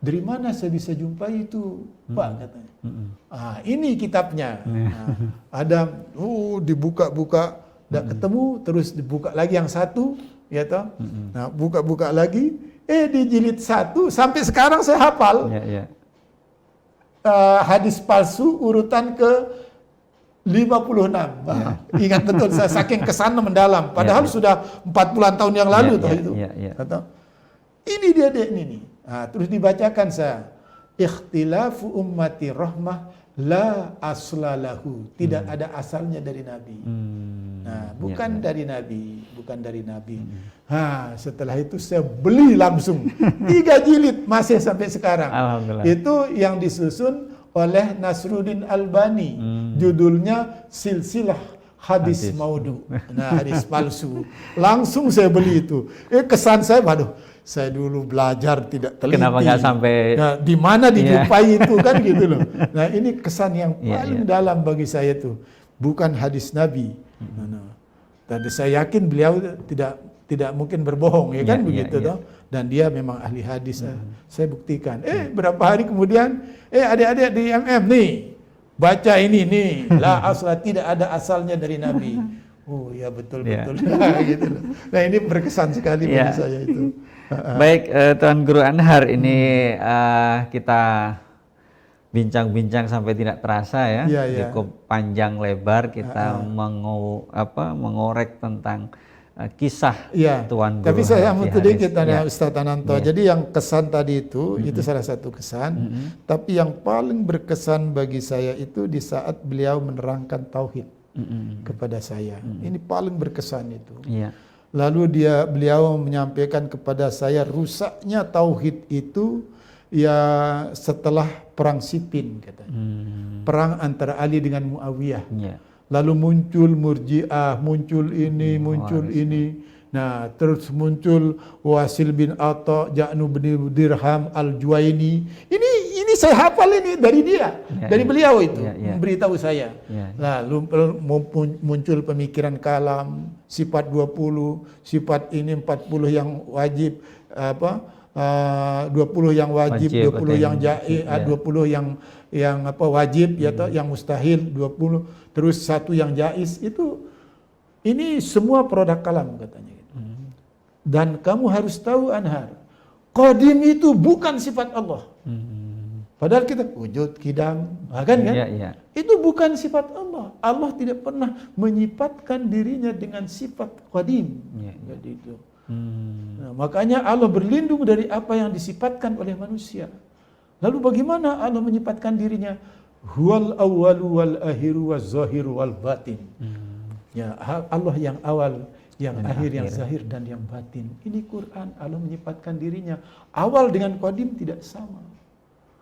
Dari mana saya bisa jumpai itu, Pak, katanya. Ini kitabnya. Ada, dibuka-buka, tidak ketemu, terus dibuka lagi yang satu, ya toh. Nah, buka-buka lagi, di jilid 1 sampai sekarang saya hafal. Hadis palsu urutan ke 56. Ingat betul, saya saking kesana mendalam. Padahal sudah 40-an tahun yang lalu itu. Ini dia ini. Terus dibacakan saya. Ikhtilafu ummati rahmah la aslalahu. Tidak ada asalnya dari Nabi. Nah, bukan dari Nabi. Setelah itu saya beli langsung 3 jilid masih sampai sekarang. Itu yang disusun oleh Nasruddin Albani. Judulnya Silsilah Hadis Maudu. Nah, hadis palsu. Langsung saya beli itu. Kesan saya, waduh, saya dulu belajar tidak teliti. Kenapa nggak sampai? Nah, di mana dijumpai itu kan gitu loh. Nah, ini kesan yang paling dalam bagi saya tuh. Bukan hadis Nabi. Dan saya yakin beliau tidak mungkin berbohong, ya kan begitu toh. Dan dia memang ahli hadis. Saya buktikan. Berapa hari kemudian, adik-adik di MM nih, baca ini nih, la asla, tidak ada asalnya dari Nabi. Oh ya betul. Gitu loh. Nah ini berkesan sekali bagi saya itu. Baik, Tuan Guru Anhar, ini kita bincang-bincang sampai tidak terasa ya, cukup panjang lebar kita mengorek tentang kisah Tuan Guru. Tapi saya mau sedikit tanya Ustadz Ananto. Jadi yang kesan tadi itu salah satu kesan. Tapi yang paling berkesan bagi saya itu di saat beliau menerangkan tauhid kepada saya. Ini paling berkesan itu. Lalu beliau menyampaikan kepada saya rusaknya tauhid itu ya setelah perang Siffin katanya. Perang antara Ali dengan Muawiyah. Lalu muncul Murji'ah, muncul ini. Nah, terus muncul Wasil bin Atha, Ja'nu bin Dirham Al-Juwaini. Ini saya hafal ini dari dia, dari beliau itu memberitahu saya. Lalu muncul pemikiran kalam, sifat 20, sifat ini 40 yang wajib 20 yang wajib, 20 yang jaiz, 20 yang wajib yang mustahil 20, terus 1 yang jaiz itu. Ini semua produk kalam katanya. Dan kamu harus tahu Anhar, qadim itu bukan sifat Allah. Padahal kita wujud, kidam, kan? Itu bukan sifat Allah. Allah tidak pernah menyifatkan dirinya dengan sifat qadim. Jadi itu. Nah, makanya Allah berlindung dari apa yang disifatkan oleh manusia. Lalu bagaimana Allah menyifatkan dirinya? Huwal awwalu wal akhiru waz zahiru wal batin. Ya, Allah yang awal, yang akhir, yang zahir dan yang batin. Ini Quran, Allah menyifatkan dirinya. Awal dengan qadim tidak sama.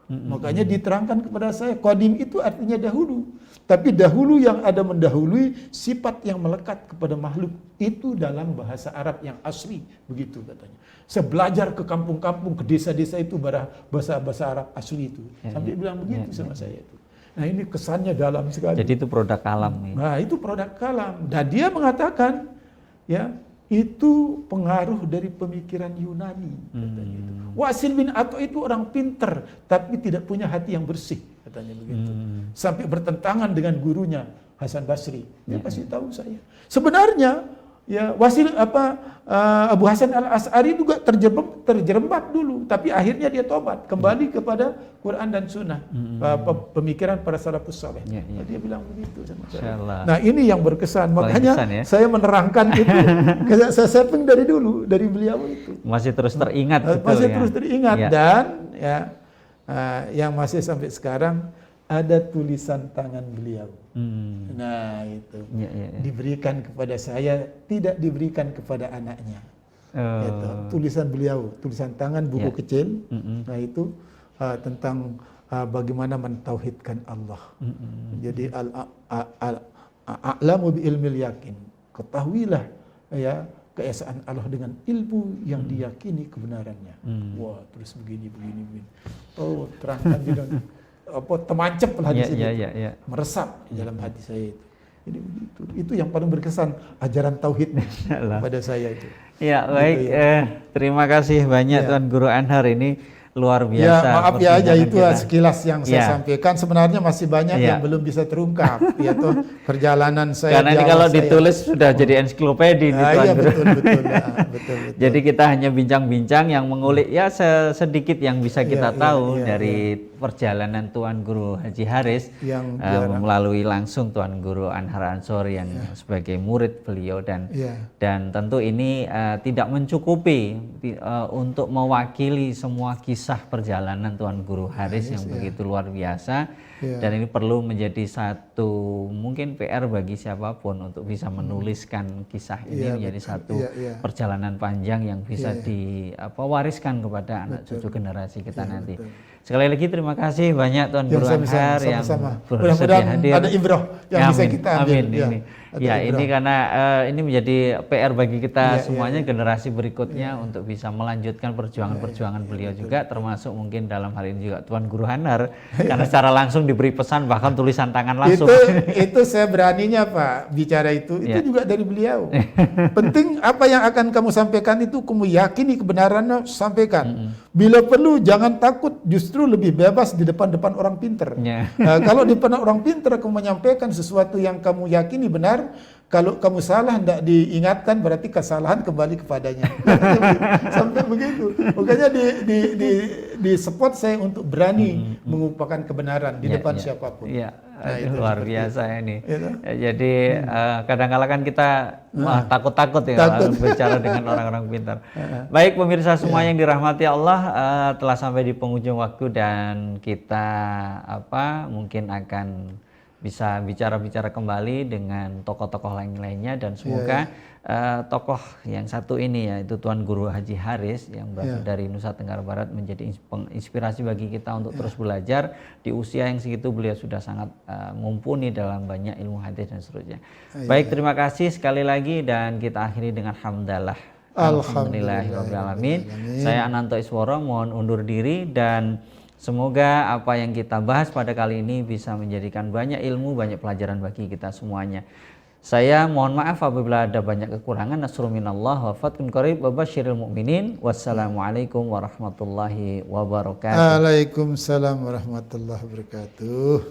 Makanya diterangkan kepada saya, qadim itu artinya dahulu. Tapi dahulu yang ada mendahului sifat yang melekat kepada makhluk. Itu dalam bahasa Arab yang asli, begitu katanya. Saya belajar ke kampung-kampung, ke desa-desa itu bahasa Arab asli itu. Sampai bilang begitu sama saya itu. Nah ini kesannya dalam sekali. Jadi itu produk kalam. Nah itu produk kalam. Dan dia mengatakan, ya itu pengaruh dari pemikiran Yunani. Katanya itu. Wasil bin Atha itu orang pinter, tapi tidak punya hati yang bersih. Katanya begitu. Sampai bertentangan dengan gurunya Hasan Basri. Dia pasti tahu saya. Sebenarnya Ya, Abu Hasan Al-Asy'ari juga terjerembab dulu, tapi akhirnya dia tobat, kembali kepada Quran dan Sunnah, pemikiran para salafus saleh. Dia bilang begitu sama saya. Nah, ini yang berkesan. Makanya saya menerangkan itu. Saya pun dari dulu, dari beliau itu. Masih terus teringat. Masih terus teringat dan yang masih sampai sekarang ada tulisan tangan beliau. Nah itu diberikan kepada saya, tidak diberikan kepada anaknya. Gitu. Tulisan beliau, tulisan tangan, buku kecil. Nah itu tentang bagaimana mentauhidkan Allah. Jadi a'lamu bi ilmil yakin. Ketahuilah ya keesaan Allah dengan ilmu yang diyakini kebenarannya. Wah, terus begini. Oh, terangkan juga. Temancap lah di sini, meresap di dalam hati saya itu. Jadi begitu. Itu yang paling berkesan ajaran tauhid pada saya itu. Ya baik, terima kasih banyak Tuan Guru Anhar, ini luar biasa. Ya maaf ya aja itu sekilas yang saya sampaikan. Sebenarnya masih banyak yang belum bisa terungkap. Yaitu perjalanan saya. Karena ini kalau ditulis sudah jadi ensiklopedi nih Tuan Guru. Betul. Jadi kita hanya bincang-bincang yang mengulik ya sedikit yang bisa kita tahu dari perjalanan Tuan Guru Haji Haris yang melalui langsung Tuan Guru Anhar Ansori yang sebagai murid beliau dan tentu ini tidak mencukupi untuk mewakili semua kisah perjalanan Tuan Guru Haris yang begitu luar biasa dan ini perlu menjadi satu mungkin PR bagi siapapun untuk bisa menuliskan kisah ini menjadi satu perjalanan panjang yang bisa diwariskan kepada anak cucu generasi kita nanti. Sekali lagi terima kasih banyak Tuan Guru Anhar yang bersedia hadir. Ada ibrah yang bisa kita ambil. Ini karena ini menjadi PR bagi kita semuanya generasi berikutnya untuk bisa melanjutkan perjuangan-perjuangan beliau juga, termasuk mungkin dalam hal ini juga Tuan Guru Anhar karena secara langsung diberi pesan bahkan tulisan tangan langsung. Itu saya beraninya Pak bicara itu juga dari beliau. Penting apa yang akan kamu sampaikan itu kamu yakini kebenarannya, sampaikan. Bila perlu jangan takut, justru lebih bebas di depan orang pinter. Kalau di depan orang pinter kamu menyampaikan sesuatu yang kamu yakini benar, kalau kamu salah tidak diingatkan berarti kesalahan kembali kepadanya. Sampai begitu. Makanya di support saya untuk berani mengumpulkan kebenaran di depan siapapun. Nah, itu luar biasa ini. Jadi kadang-kala kan kita takut-takut ya bicara dengan orang-orang pintar. Baik pemirsa semua yang dirahmati Allah, telah sampai di penghujung waktu dan kita mungkin akan bisa bicara-bicara kembali dengan tokoh-tokoh lainnya dan semoga tokoh yang satu ini yaitu Tuan Guru Haji Haris yang berasal dari Nusa Tenggara Barat menjadi inspirasi bagi kita untuk terus belajar. Di usia yang segitu beliau sudah sangat mumpuni dalam banyak ilmu hadis dan seterusnya. Baik, terima kasih sekali lagi dan kita akhiri dengan hamdalah. Alhamdulillahirrahmanirrahim. Saya Ananto Isworo mohon undur diri dan semoga apa yang kita bahas pada kali ini bisa menjadikan banyak ilmu, banyak pelajaran bagi kita semuanya. Saya mohon maaf apabila ada banyak kekurangan. Nasrul minallah wa fathun qarib wa basyiril mu'minin. Wassalamualaikum warahmatullahi wabarakatuh. Waalaikumsalam warahmatullahi wabarakatuh.